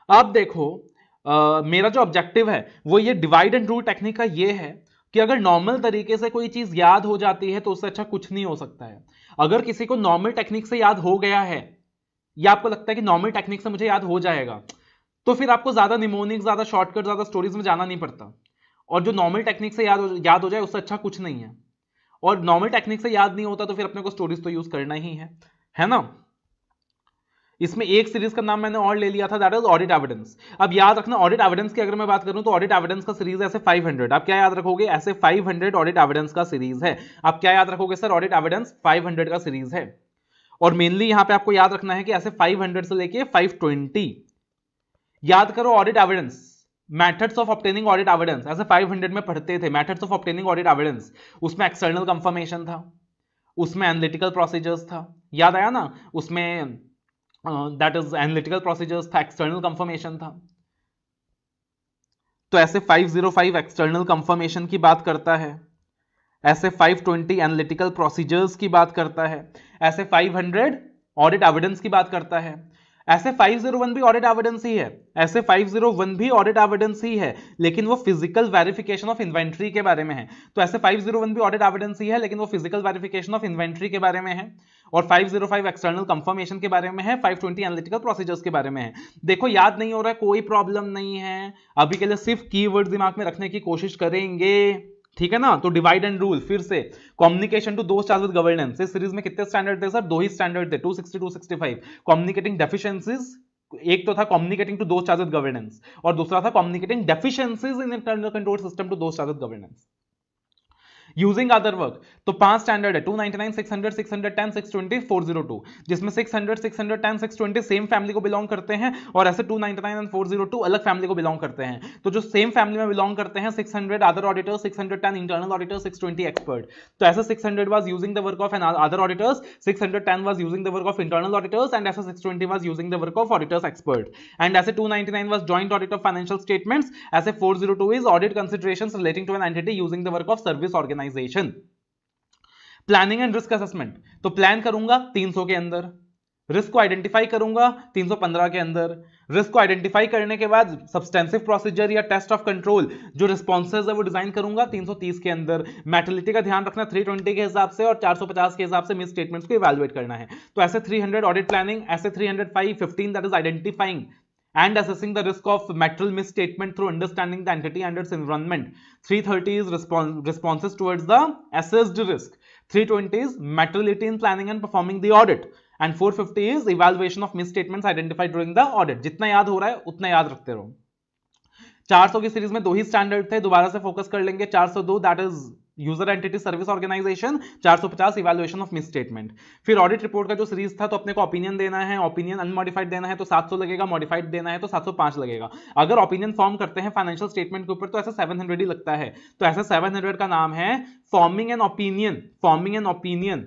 अब देखो, मेरा जो ऑब्जेक्टिव है वो ये डिवाइड एंड रूल टेक्निक का ये है कि अगर नॉर्मल तरीके से कोई चीज याद हो जाती है तो उससे अच्छा कुछ नहीं हो सकता है। अगर किसी को नॉर्मल टेक्निक से याद हो गया है, या आपको लगता है कि नॉर्मल टेक्निक से मुझे याद हो जाएगा, तो फिर आपको ज्यादा निमोनिक, ज्यादा शॉर्टकट, ज्यादा स्टोरीज में जाना नहीं पड़ता। और जो नॉर्मल टेक्निक से याद हो जाए उससे अच्छा कुछ नहीं है। और नॉर्मल टेक्निक से याद नहीं होता तो फिर अपने को स्टोरीज तो यूज करना ही है ना। इसमें एक सीरीज का नाम मैंने और ले लिया था, दैट इज ऑडिट एविडेंस। अब याद रखना, ऑडिट एविडेंस की अगर मैं बात करूं तो ऑडिट एविडेंस का सीरीज ऐसे 500। आप क्या याद रखोगे? ऐसे 500 ऑडिट एविडेंस का सीरीज है। आप क्या याद रखोगे सर? ऑडिट एविडेंस 500 का सीरीज है। और मेनली यहां पे आपको याद रखना है कि ऐसे 500 से लेके 520 याद करो audit evidence. Methods of obtaining audit evidence ऐसे 500 में पढ़ते थे। Methods of obtaining audit evidence, उसमें एक्सटर्नल कंफर्मेशन था, उसमें एनालिटिकल प्रोसीजर्स था, याद आया ना? उसमें दैट इज एनालिटिकल प्रोसीजर्स था, एक्सटर्नल कंफर्मेशन था। तो ऐसे 505 एक्सटर्नल कंफर्मेशन की बात करता है, ऐसे 520 एनालिटिकल प्रोसीजर्स की बात करता है, ऐसे 500 ऑडिट एविडेंस की बात करता है, ऐसे 501 भी ऑडिट एविडेंस ही है, ऐसे 501 भी ऑडिट एविडेंस ही है, लेकिन वो फिजिकल वेरिफिकेशन ऑफ इन्वेंट्री के बारे में है। तो ऐसे 501 भी ऑडिट एविडेंस ही है, लेकिन वो फिजिकल वेरिफिकेशन ऑफ इन्वेंट्री के बारे में है। और 505 एक्सटर्नल कंफर्मेशन के बारे में है, 520 एनालिटिकल प्रोसीजर्स के बारे में है। देखो याद नहीं हो रहा है, कोई प्रॉब्लम नहीं है, अभी के लिए सिर्फ कीवर्ड दिमाग में रखने की कोशिश करेंगे, ठीक है ना। तो डिवाइड एंड रूल, फिर से communication to those stars with governance. इस सीरीज में कितने स्टैंडर्ड थे सर? 2 ही स्टैंडर्ड थे, 260 265। कम्युनिकेटिंग डेफिशिएंसीज, एक तो था communicating to those stars with governance, और दूसरा था communicating deficiencies in internal control system to those stars with governance. Using other work, तो 5 स्टैंडर्ड है, 299, 600, 610, 620, 402, जिसमें 600, 610, 620 सेम फैमिली को बिलोंग करते हैं, और ऐसे 299 एंड 402 अलग फैमिली को बिलोंग करते हैं। तो जो सेम फैमिली में बिलोंग करते हैं, 600 other auditors, 610 internal auditors, 620 expert. तो SA 600 was using the work of an other auditors, 610 was using the work of internal auditors, and SA 620 was using the work of auditors expert. And SA 299 was joint audit of financial statements, SA 402 is audit considerations relating to an entity using the work of service organisation. Planning and risk assessment, तो plan करूंगा 300 के अंदर, risk को identify करूंगा 315 के अंदर। Risk को identify करने के बाद सब्सटेंसिव प्रोसीजर या टेस्ट ऑफ कंट्रोल जो रिस्पॉन्सेज है वो डिजाइन करूंगा 330 के अंदर। मैटेलिटी का ध्यान रखना 320 के हिसाब से, और 450 के हिसाब से मिस स्टेटमेंट्स को इवैल्यूएट करना है। तो ऐसे 300 ऑडिट प्लानिंग, ऐसे 305 15 that is identifying and assessing the risk of material misstatement through understanding the entity and its environment. 330 is responses towards the assessed risk. 320 is materiality in planning and performing the audit. And 450 is evaluation of misstatements identified during the audit. जितना याद हो रहा है उतना याद रखते रहो। 400 की सीरीज में 2 ही स्टैंडर्ड थे, दोबारा से फोकस कर लेंगे। 402 that is user entity service organisation, 450 evaluation of misstatement. फिर ऑडिट रिपोर्ट का जो सीरीज था, तो अपने को ओपिनियन देना है, ओपिनियन अनमॉडिफाइड देना है तो 700 लगेगा, मॉडिफाइड देना है तो 705 लगेगा। अगर ओपिनियन फॉर्म करते हैं फाइनेंशियल स्टेटमेंट के ऊपर तो ऐसा 700 ही लगता है। तो ऐसा 700 का नाम है forming an opinion, forming an opinion,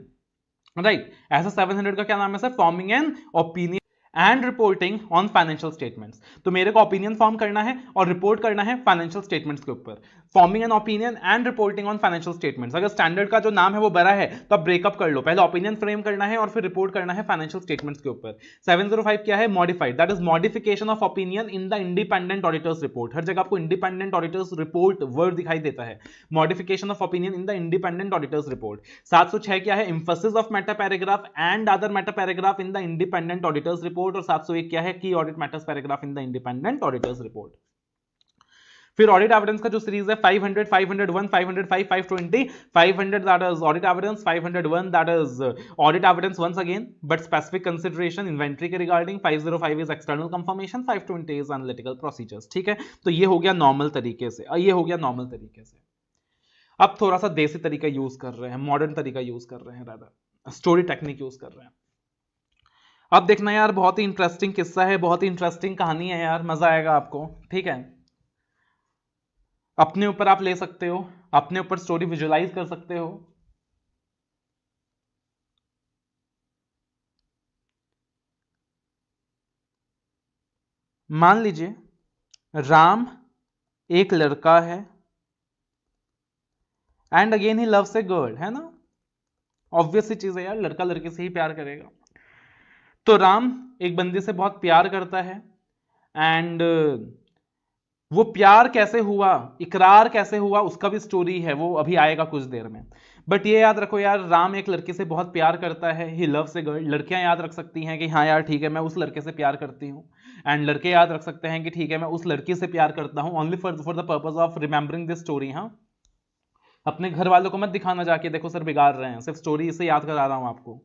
right. ऐसा 700 का क्या नाम है sir? Forming an opinion and reporting on financial statements. तो मेरे को ओपिनियन फॉर्म करना है और रिपोर्ट करना है फाइनेंशियल स्टेटमेंट्स के ऊपर। Forming an opinion and reporting on financial statements. अगर स्टैंडर्ड का जो नाम है वो बड़ा है तो आप ब्रेकअप कर लो, पहले ओपिनियन फ्रेम करना है और फिर रिपोर्ट करना है फाइनेंशियल स्टेटमेंट्स के ऊपर। 705 क्या है? Modified, that is modification of opinion in the independent auditors report. हर जगह आपको इंडिपेंडेंट ऑडिटर्स रिपोर्ट वर्ड दिखाई देता है। Modification of opinion in the independent auditors report. 706 क्या है? Emphasis of matter paragraph and other matter paragraph in the independent auditors report. और 701 क्या है? Key audit matters paragraph in the independent auditors report. फिर audit evidence का जो series है 500, 501, 505, 520, 500 that is audit evidence, 501 that is audit evidence once again but specific consideration inventory के regarding, 505 is external confirmation, 520 is analytical procedures. ठीक है, तो ये हो गया नॉर्मल तरीके से, ये हो गया नॉर्मल तरीके से। अब थोड़ा सा देसी तरीका यूज कर रहे हैं, मॉडर्न तरीका यूज कर रहे हैं, रादर स्टोरी टेक्निक यूज कर रहे हैं। अब देखना यार, बहुत ही इंटरेस्टिंग किस्सा है, बहुत ही इंटरेस्टिंग कहानी है यार, मजा आएगा आपको। ठीक है, अपने ऊपर आप ले सकते हो, अपने ऊपर स्टोरी विजुअलाइज कर सकते हो। मान लीजिए राम एक लड़का है and again he loves a girl, है ना, ऑब्वियस सी चीज है यार, लड़का लड़के से ही प्यार करेगा। तो राम एक बंदी से बहुत प्यार करता है एंड वो प्यार कैसे हुआ, इकरार कैसे हुआ, उसका भी स्टोरी है, वो अभी आएगा कुछ देर में। बट ये याद रखो यार, राम एक लड़की से बहुत प्यार करता है, ही लव्स ए गर्ल। लड़कियां याद रख सकती हैं कि हाँ यार ठीक है मैं उस लड़के से प्यार करती हूँ, एंड लड़के याद रख सकते हैं कि ठीक है मैं उस लड़की से प्यार करता हूँ, only for the purpose of remembering this story. हाँ, अपने घर वालों को मत दिखाना जाके देखो सर बिगाड़ रहे हैं, सिर्फ स्टोरी इसे याद करा रहा हूं आपको।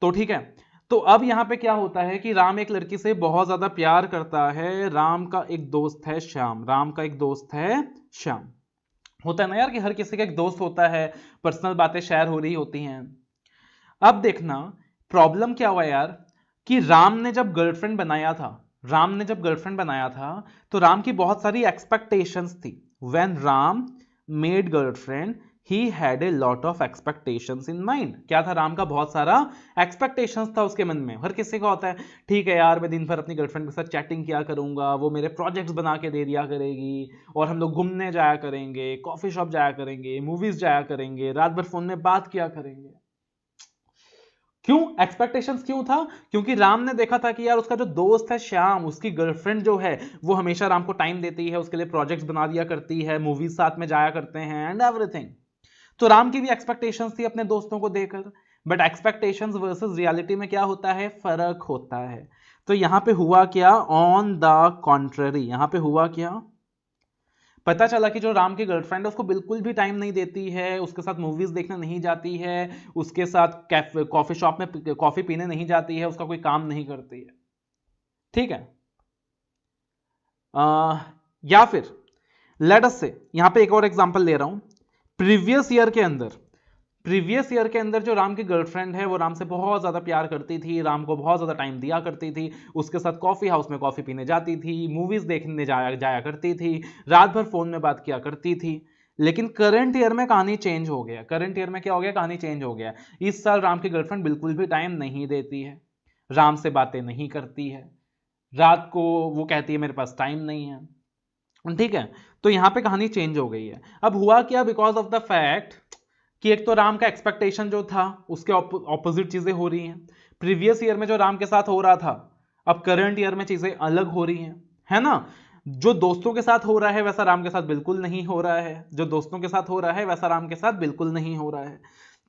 तो ठीक है, तो अब यहां पे क्या होता है कि राम एक लड़की से बहुत ज्यादा प्यार करता है। राम का एक दोस्त है श्याम, राम का एक दोस्त है श्याम। होता है ना यार कि हर किसी का एक दोस्त होता है, पर्सनल बातें शेयर हो रही होती हैं। अब देखना प्रॉब्लम क्या हुआ यार, कि राम ने जब गर्लफ्रेंड बनाया था, राम ने जब गर्लफ्रेंड बनाया था तो राम की बहुत सारी एक्सपेक्टेशंस थी। When Ram made girlfriend he had a lot of expectations in mind. क्या था, राम का बहुत सारा एक्सपेक्टेशंस था उसके मन में। हर किसी का होता है, ठीक है यार मैं दिन भर अपनी गर्लफ्रेंड के साथ चैटिंग किया करूंगा, वो मेरे प्रोजेक्ट्स बना के दे दिया करेगी, और हम लोग घूमने जाया करेंगे, कॉफी शॉप जाया करेंगे, मूवीज जाया करेंगे, रात भर फोन में बात किया करेंगे। क्यों एक्सपेक्टेशंस क्यों था? क्योंकि राम ने देखा था कि यार उसका जो दोस्त है श्याम, उसकी गर्लफ्रेंड जो है वो हमेशा राम को टाइम देती है, उसके लिए प्रोजेक्ट्स बना दिया करती है, मूवीज साथ में जाया करते हैं एंड एवरीथिंग। तो राम की भी एक्सपेक्टेशंस थी अपने दोस्तों को देकर। बट एक्सपेक्टेशंस वर्सेस रियलिटी में क्या होता है, फर्क होता है। तो यहां पे हुआ क्या, ऑन द कॉन्ट्ररी, यहां पे हुआ क्या, पता चला कि जो राम की गर्लफ्रेंड है उसको बिल्कुल भी टाइम नहीं देती है, उसके साथ मूवीज देखने नहीं जाती है, उसके साथ कॉफी शॉप में कॉफी पीने नहीं जाती है, उसका कोई काम नहीं करती है। ठीक है, या फिर लेट अस से, यहां पे एक और एग्जांपल ले रहा हूं। प्रीवियस ईयर के अंदर जो राम की गर्लफ्रेंड है वो राम से बहुत ज्यादा प्यार करती थी, राम को बहुत ज्यादा टाइम दिया करती थी, उसके साथ कॉफी हाउस में कॉफी पीने जाती थी, मूवीज देखने जाया करती थी, रात भर फोन में बात किया करती थी। लेकिन करंट ईयर में कहानी चेंज हो गया। करंट ईयर में क्या हो गया, कहानी चेंज हो गया। इस साल राम की गर्लफ्रेंड बिल्कुल भी टाइम नहीं देती है, राम से बातें नहीं करती है, रात को वो कहती है मेरे पास टाइम नहीं है। ठीक है, तो यहां पे कहानी चेंज हो गई है। अब हुआ क्या, बिकॉज ऑफ द फैक्ट कि एक तो राम का एक्सपेक्टेशन जो था उसके ऑपोजिट चीजें हो रही हैं। प्रीवियस ईयर में जो राम के साथ हो रहा था, अब करंट ईयर में चीजें अलग हो रही हैं, है ना। जो दोस्तों के साथ हो रहा है वैसा राम के साथ बिल्कुल नहीं हो रहा है, जो दोस्तों के साथ हो रहा है वैसा राम के साथ बिल्कुल नहीं हो रहा है।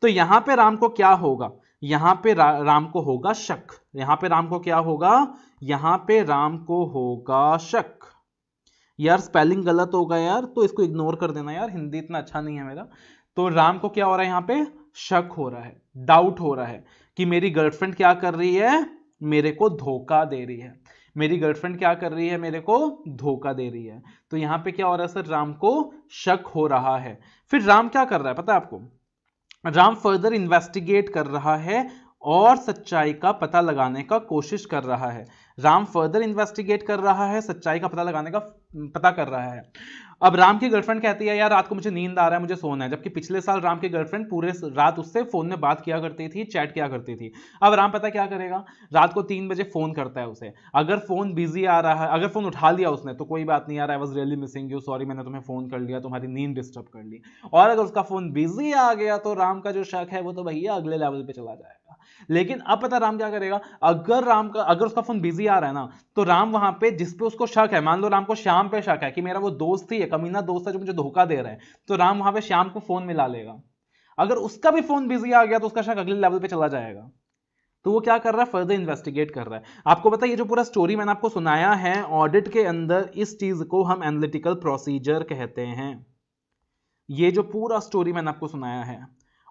तो यहां पे राम को क्या होगा, यहां पे राम को होगा शक। यहां पे राम को क्या होगा, यहां पे राम को होगा शक। यार स्पेलिंग गलत होगा यार, तो इसको इग्नोर कर देना यार, हिंदी इतना अच्छा नहीं है मेरा। तो राम को क्या हो रहा है, यहां पे शक हो रहा है, डाउट हो रहा है कि मेरी गर्लफ्रेंड क्या कर रही है, मेरे को धोखा दे रही है। मेरी गर्लफ्रेंड क्या कर रही है, मेरे को धोखा दे रही है। तो यहां पे क्या हो रहा है सर, राम को शक हो रहा है। फिर राम क्या कर रहा है पता है आपको, राम फर्दर इन्वेस्टिगेट कर रहा है और सच्चाई का पता लगाने का कोशिश कर रहा है। राम फर्दर इन्वेस्टिगेट कर रहा है, सच्चाई का पता लगाने का पता कर रहा है। अब राम की गर्लफ्रेंड कहती है यार रात को मुझे नींद आ रहा है, मुझे सोना है, जबकि पिछले साल राम की गर्लफ्रेंड पूरे रात उससे फोन में बात किया करती थी, चैट किया करती थी। अब राम पता क्या करेगा, रात को 3 बजे फोन करता है उसे। अगर फोन बिजी आ रहा है, अगर फोन उठा लिया उसने तो कोई बात नहीं यार, I was really missing you, sorry मैंने तुम्हें फोन कर लिया, तुम्हारी नींद डिस्टर्ब कर ली। और अगर उसका फोन बिजी आ गया तो राम का जो शक है वो तो भैया अगले लेवल पे चला जाएगा। लेकिन अब पता राम क्या करेगा, अगर उसका फोन बिजी आ रहा है ना, तो राम वहां पे जिस पे उसको शक है, मान लो राम को श्याम पे शक है कि मेरा वो दोस्त ही है, कमीना दोस्त है जो मुझे धोखा दे रहा है, तो राम वहां पे श्याम को फोन मिला लेगा। अगर उसका भी फोन बिजी आ गया तो उसका शक अगले लेवल पे चला जाएगा। तो वो क्या कर रहा है, फर्दर इन्वेस्टिगेट कर रहा है। आपको पता है ये जो पूरा स्टोरी मैंने आपको सुनाया है ऑडिट के अंदर, इस चीज को हम एनालिटिकल प्रोसीजर कहते हैं। ये जो पूरा स्टोरी मैंने आपको सुनाया है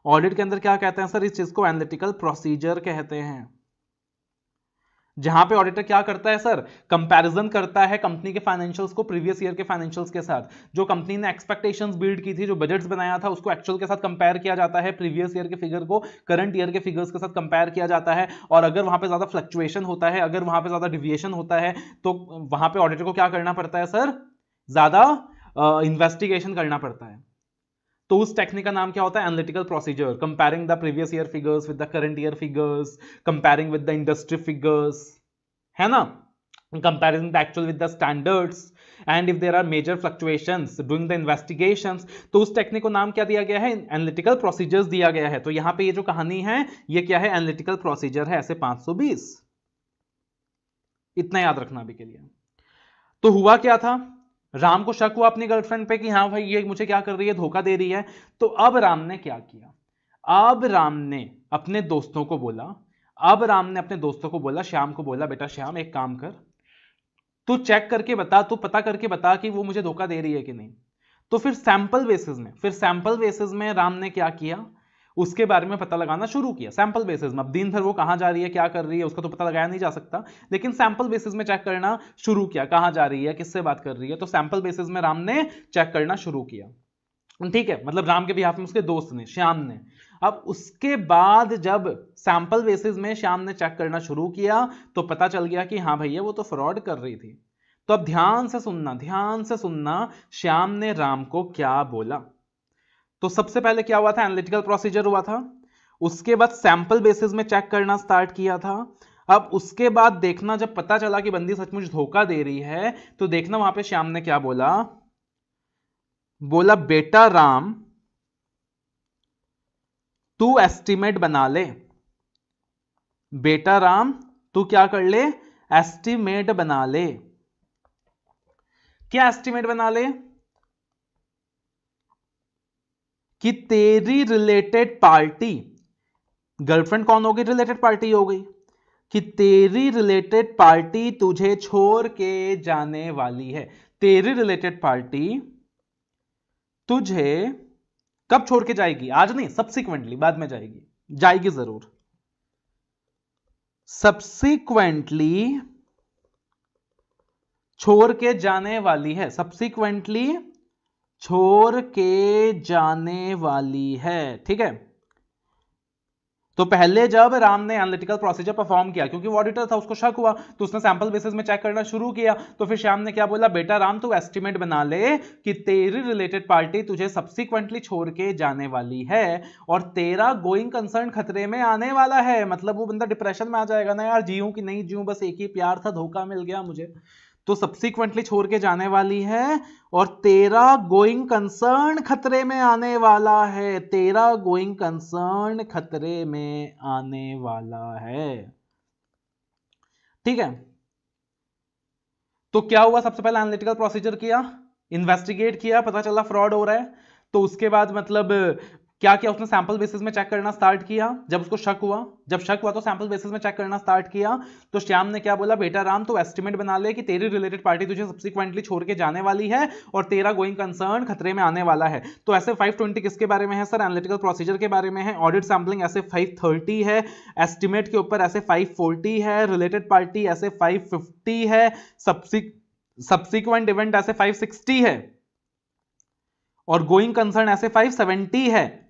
ऑडिट के अंदर क्या कहते हैं सर, इस चीज को एनालिटिकल प्रोसीजर कहते हैं। जहां पे ऑडिटर क्या करता है सर, कंपैरिजन करता है कंपनी के फाइनेंशियल्स को प्रीवियस ईयर के फाइनेंशियल्स के साथ। जो कंपनी ने एक्सपेक्टेशंस बिल्ड की थी, जो बजट्स बनाया था, उसको एक्चुअल के साथ कंपेयर किया जाता है, प्रीवियस ईयर के फिगर को करंट ईयर के फिगर्स के साथ कंपेयर किया जाता है। और अगर वहां पे ज्यादा फ्लक्चुएशन होता है, अगर वहां पे ज्यादा डिविएशन होता है, तो वहां पे ऑडिटर को क्या करना पड़ता है सर, ज्यादा इन्वेस्टिगेशन करना पड़ता है। तो उस टेक्निक का नाम क्या होता है, analytical procedure, comparing the previous year figures with the current year figures, comparing with the industry figures, है ना, comparing the actual with the standards, and if there are major fluctuations doing the investigations, तो उस technique को नाम क्या दिया गया है, एनालिटिकल प्रोसीजर्स दिया गया है। तो यहां पे ये जो कहानी है ये क्या है, एनालिटिकल प्रोसीजर है, ऐसे 520, इतना याद रखना अभी के लिए। तो हुआ क्या था, राम को शक हुआ अपनी गर्लफ्रेंड पे कि हाँ भाई ये मुझे क्या कर रही है, धोखा दे रही है। तो अब राम ने क्या किया, अब राम ने अपने दोस्तों को बोला, श्याम को बोला, बेटा श्याम एक काम कर, तू चेक करके बता, तू पता करके बता कि वो मुझे धोखा दे रही है कि नहीं। तो फिर सैंपल बेसिस में राम ने क्या किया, उसके बारे में पता लगाना शुरू किया सैंपल बेसिस में। अब दिन भर वो कहां जा रही है, क्या कर रही है, उसका तो पता लगाया नहीं जा सकता, लेकिन सैंपल बेसिस में चेक करना शुरू किया, कहां जा रही है, किससे बात कर रही है। तो सैंपल बेसिस में राम ने चेक करना शुरू किया, ठीक है, मतलब राम के बिहाफ में उसके दोस्त ने, श्याम ने। अब उसके बाद जब सैंपल बेसिस में श्याम ने चेक करना शुरू किया तो पता चल गया कि हाँ भैया वो तो फ्रॉड कर रही थी। तो अब ध्यान से सुनना श्याम ने राम को क्या बोला। तो सबसे पहले क्या हुआ था, एनालिटिकल प्रोसीजर हुआ था, उसके बाद सैंपल बेसिस में चेक करना स्टार्ट किया था। अब उसके बाद देखना, जब पता चला कि बंदी सचमुच धोखा दे रही है, तो देखना वहां पे श्याम ने क्या बोला, बेटा राम तू एस्टिमेट बना ले, बेटा राम तू क्या कर ले, एस्टिमेट बना ले। क्या एस्टिमेट बना ले, कि तेरी रिलेटेड पार्टी, गर्लफ्रेंड कौन हो गई, रिलेटेड पार्टी हो गई, कि तेरी रिलेटेड पार्टी तुझे छोड़ के जाने वाली है। तेरी रिलेटेड पार्टी तुझे कब छोड़ के जाएगी, आज नहीं, सब्सिक्वेंटली, बाद में जाएगी जरूर, सब्सिक्वेंटली छोड़ के जाने वाली है, सब्सिक्वेंटली छोड़ के जाने वाली है, ठीक है। तो पहले जब राम ने एनालिटिकल प्रोसीजर परफॉर्म किया, क्योंकि वो ऑडिटर था, उसको शक हुआ, तो उसने सैंपल बेसिस में चेक करना शुरू किया। तो फिर श्याम ने क्या बोला, बेटा राम तू एस्टिमेट बना ले कि तेरी रिलेटेड पार्टी तुझे सब्सिक्वेंटली छोड़ के जाने वाली है और तेरा गोइंग कंसर्न खतरे में आने वाला है। मतलब वो बंदा डिप्रेशन में आ जाएगा ना, यार जीऊं कि नहीं जीऊं, बस एक ही प्यार था, धोखा मिल गया मुझे। तो सब्सिक्वेंटली छोड़ के जाने वाली है और तेरा गोइंग कंसर्न खतरे में आने वाला है, तेरा गोइंग कंसर्न खतरे में आने वाला है, ठीक है। तो क्या हुआ, सबसे पहले एनालिटिकल प्रोसीजर किया, इन्वेस्टिगेट किया, पता चला फ्रॉड हो रहा है। तो उसके बाद मतलब क्या किया, उसने सैंपल बेसिस में चेक करना स्टार्ट किया। जब उसको शक हुआ तो सैंपल बेसिस में चेक करना स्टार्ट किया। तो श्याम ने क्या बोला, बेटा राम तो एस्टिमेट बना ले कि तेरी रिलेटेड पार्टी तुझे सब्सिक्वेंटली छोड़ के जाने वाली है और तेरा गोइंग कंसर्न खतरे में आने वाला है। तो ऐसे 520 किसके बारे में है सर, एनालिटिकल प्रोसीजर के बारे में है। ऑडिट सैंपलिंग ऐसे 530 है, एस्टिमेट के ऊपर ऐसे 540 है, रिलेटेड पार्टी ऐसे 550 है, सब्सिक्वेंट इवेंट ऐसे 560 है और गोइंग कंसर्न ऐसे 570 है,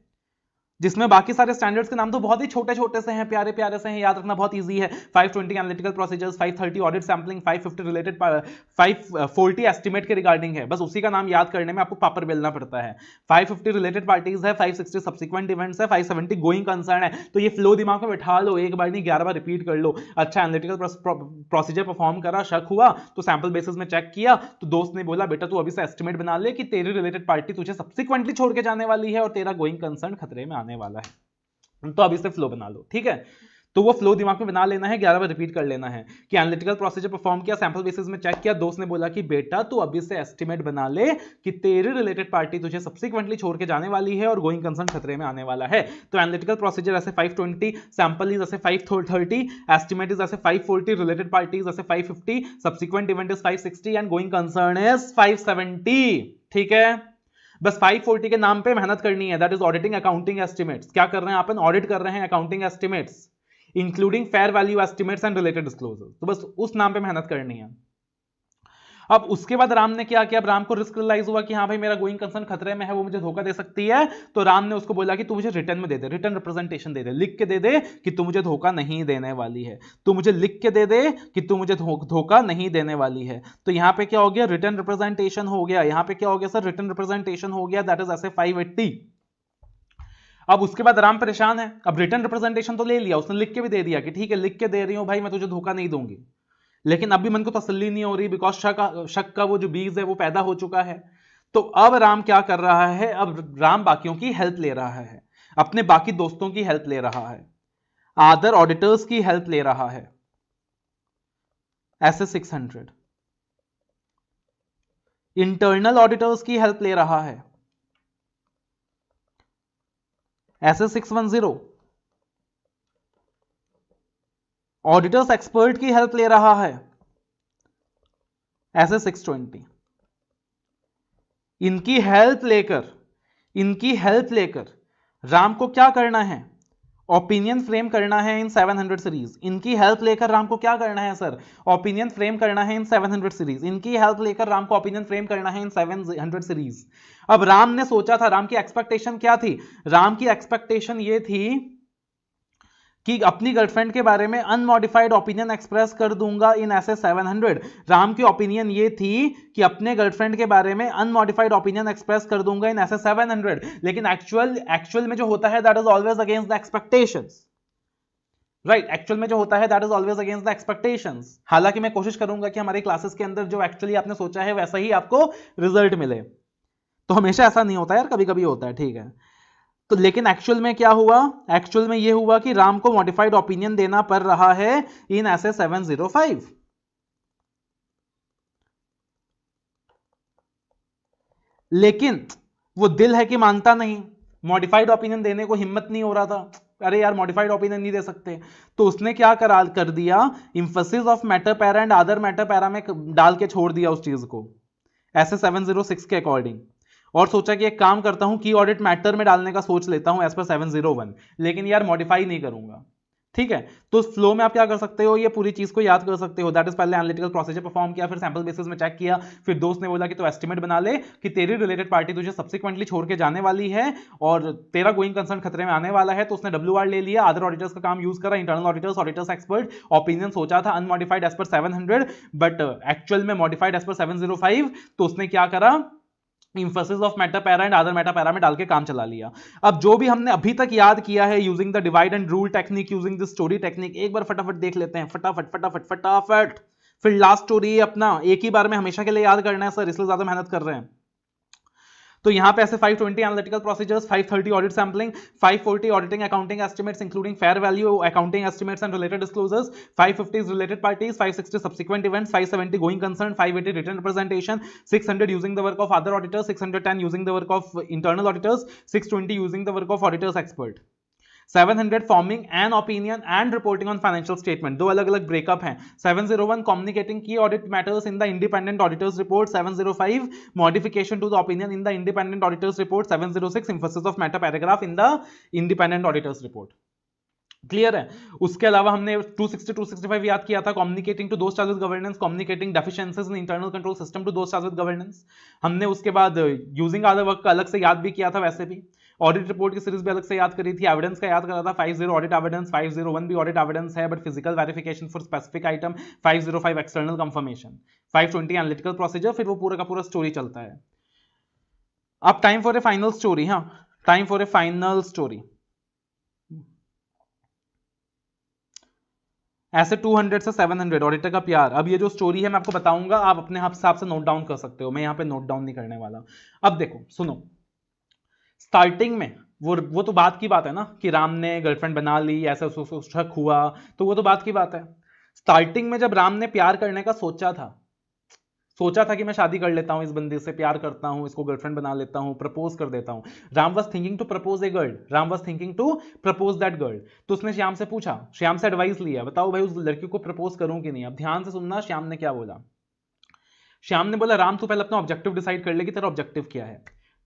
जिसमें बाकी सारे स्टैंडर्ड्स के नाम तो बहुत ही छोटे छोटे से हैं, प्यारे प्यारे से हैं, याद रखना बहुत इजी है। 520 analytical procedures, 530 audit sampling, 550 related, 540 estimate के रिगार्डिंग है। बस उसी का नाम याद करने में आपको पापर बेलना पड़ता है। 550 रिलेटेड पार्टीज है, 560 सब्सिक्वेंट इवेंट्स है, 570 गोइंग कंसर्न है। तो ये फ्लो दिमाग में बैठा लो, एक बार नहीं 11 बार रिपीट कर लो। अच्छा, एनालिटिकल प्रोसीजर परफॉर्म करा, शक हुआ तो सैंपल बेसिस में चेक किया, तो दोस्त ने बोला बेटा तू अभी से एस्टिमेट बना ले कि तेरी रिलेटेड पार्टी तुझे सब्सिक्वेंटली छोड़ के जाने वाली है और तेरा गोइंग कंसर्न खतरे में आने वाला है। तो अभी से फ्लो बना लो, ठीक है। तो वो फ्लो दिमाग में बना लेना है, 11 बार रिपीट कर लेना है कि एनालिटिकल प्रोसीजर परफॉर्म किया, सैंपल बेसिस में चेक किया, दोस्त ने बोला कि बेटा तू अभी से एस्टिमेट बना ले कि तेरी रिलेटेड पार्टी तुझे सब्सिक्वेंटली छोड़ के जाने वाली है और गोइंग कंसर्न खतरे में आने वाला है। तो एनालिटिकल प्रोसीजर ऐसे 520, सैंपल इज ऐसे 530, एस्टिमेट इज ऐसे 540, रिलेटेड पार्टी इज ऐसे 550, subsequent event is 560 and going concern is 570, ठीक है। बस 540 के नाम पे मेहनत करनी है, that is auditing accounting estimates. क्या कर रहे हैं अपन, ऑडिट कर रहे हैं accounting estimates including fair value estimates and related disclosure. तो बस उस नाम पे मेहनत करनी है। अब उसके बाद राम ने क्या किया, अब राम को रिस्क रियलाइज हुआ कि हाँ भाई मेरा गोइंग कंसर्न खतरे में है, वो मुझे धोखा दे सकती है। तो राम ने उसको बोला कि तू मुझे रिटर्न में दे दे, रिटर्न रिप्रेजेंटेशन दे दे, लिख के दे दे कि तू मुझे धोखा नहीं देने वाली है, तू मुझे लिख के दे दे कि तू मुझे धोखा नहीं देने वाली है। तो यहां पे क्या हो गया, रिटर्न रिप्रेजेंटेशन हो गया। यहां पे क्या हो गया सर, रिटर्न रिप्रेजेंटेशन हो गया, दैट इज ऐसे 580। अब उसके बाद राम परेशान है, अब रिटर्न रिप्रेजेंटेशन तो ले लिया, उसने लिख के भी दे दिया कि ठीक है लिख के दे रही हूं भाई, मैं तुझे धोखा नहीं दूंगी, लेकिन अभी मन को तसल्ली नहीं हो रही, बिकॉज शक का वो जो बीज है वो पैदा हो चुका है। तो अब राम क्या कर रहा है, अब राम बाकियों की हेल्प ले रहा है, अपने बाकी दोस्तों की हेल्प ले रहा है, अदर ऑडिटर्स की हेल्प ले रहा है, ऐसे 600 इंटरनल ऑडिटर्स की हेल्प ले रहा है, ऐसे 610 ऑडिटर्स एक्सपर्ट की हेल्प ले रहा है, ऐसे 620। इनकी हेल्प लेकर राम को क्या करना है, ओपिनियन फ्रेम करना है इन 700 सीरीज। इनकी हेल्प लेकर राम को क्या करना है सर, ओपिनियन फ्रेम करना है इन 700 सीरीज। इनकी हेल्प लेकर राम को ओपिनियन फ्रेम करना है इन 700 सीरीज। अब राम ने सोचा था, राम की एक्सपेक्टेशन क्या थी, राम की एक्सपेक्टेशन ये थी कि अपनी गर्लफ्रेंड के बारे में अनमॉडिफाइड ओपिनियन एक्सप्रेस कर दूंगा इन ऐसे 700। राम की ओपिनियन ये थी कि अपने गर्लफ्रेंड के बारे में अनमॉडिफाइड ओपिनियन एक्सप्रेस कर दूंगा इन ऐसे 700, लेकिन एक्चुअल में जो होता है that is always against the expectations, right. Actual में जो होता है that is always against the expectations. हालांकि मैं कोशिश करूंगा कि हमारी क्लासेस के अंदर जो एक्चुअली आपने सोचा है वैसा ही आपको रिजल्ट मिले, तो हमेशा ऐसा नहीं होता यार, कभी कभी होता है, ठीक है। तो लेकिन एक्चुअल में क्या हुआ, एक्चुअल में यह हुआ कि राम को मॉडिफाइड ओपिनियन देना पड़ रहा है इन ऐसे 705। लेकिन वो दिल है कि मानता नहीं, मॉडिफाइड ओपिनियन देने को हिम्मत नहीं हो रहा था, अरे यार मॉडिफाइड ओपिनियन नहीं दे सकते। तो उसने क्या कर दिया, Infosys of matter para and other matter para में डाल के छोड़ दिया उस चीज को, ऐसे 706 के अकॉर्डिंग, और सोचा कि एक काम करता हूं की ऑडिट मैटर में डालने का सोच लेता हूं एज पर 701, लेकिन यार मॉडिफाई नहीं करूंगा, ठीक है। तो फ्लो में आप क्या कर सकते हो, ये पूरी चीज को याद कर सकते हो। दैट इज पहले एनालिटिकल प्रोसीजर परफॉर्म किया, फिर सैंपल बेसिस में चेक किया, फिर दोस्त ने बोला कि तो एस्टिमेट बना ले कि तेरी रिलेटेड पार्टी तुझे सब्सिक्वेंटली छोड़ के जाने वाली है और तेरा गोइंग कंसर्न खतरे में आने वाला है। तो उसने WR ले लिया, अदर ऑडिटर्स का काम यूज करा, internal auditors, auditors expert, opinion सोचा था unmodified as per 700, but actual में मॉडिफाइड एज पर 705। तो उसने क्या करा, emphasis of matter para and other matter para में डाल के काम चला लिया। अब जो भी हमने अभी तक याद किया है using the divide and rule technique, using the story technique, एक बार फटाफट देख लेते हैं, फटाफट फटाफट फटाफट। फिर लास्ट स्टोरी अपना एक ही बार में हमेशा के लिए याद करना है सर, इसलिए ज्यादा मेहनत कर रहे हैं। तो यहां पे SA 520 analytical procedures, 530 audit sampling, 540 auditing accounting estimates including fair value accounting estimates and related disclosures, 550 related parties, 560 subsequent events, 570 going concern, 580 written representation, 600 using the work of other auditors, 610 using the work of internal auditors, 620 using the work of auditors expert, 700 forming an opinion and reporting on financial statement, दो अलग अलग breakup हैं। 701 communicating की audit matters in the independent auditors report, 705 modification to the opinion in the independent auditors report, 706 emphasis of matter paragraph in the independent auditors report. Clear है। उसके अलावा हमने 260 265 याद किया था, communicating to those charge with governance, communicating deficiencies in internal control system to those charge with governance. हमने उसके बाद यूजिंग अदर वर्क का अलग से याद भी किया था, वैसे भी ऑडिट रिपोर्ट की सीरीज भी अलग से याद करी थी, एविडेंस का याद करा था, 50 ऑडिट एविडेंस, 501 भी ऑडिट एविडेंस है but physical verification for specific item, 505 external confirmation, 520 analytical procedure, फिर वो पूरा का पूरा स्टोरी चलता है। अब time for a final story, हाँ time for a final story. ऐसे 200 से 700 ऑडिटर का प्यार। अब ये जो स्टोरी है मैं आपको बताऊंगा, आप अपने हिसाब से नोट डाउन कर सकते हो, मैं यहाँ पे नोट डाउन नहीं करने वाला। अब देखो सुनो, स्टार्टिंग में वो तो बात की बात है ना कि राम ने गर्लफ्रेंड बना ली, ऐसा उसको शक हुआ, तो वो तो बात की बात है। स्टार्टिंग में जब राम ने प्यार करने का सोचा था कि मैं शादी कर लेता हूं इस बंदी से, प्यार करता हूं, इसको गर्लफ्रेंड बना लेता हूं, प्रपोज कर देता हूं। Ram was thinking to propose a girl, Ram was thinking to propose that girl. तो उसने श्याम से पूछा, श्याम से एडवाइस लिया, बताओ भाई उस लड़की को प्रपोज करूं कि नहीं। अब ध्यान से सुनना श्याम ने क्या बोला। श्याम ने बोला, राम तू पहले अपना ऑब्जेक्टिव डिसाइड कर ले कि तेरा ऑब्जेक्टिव क्या है।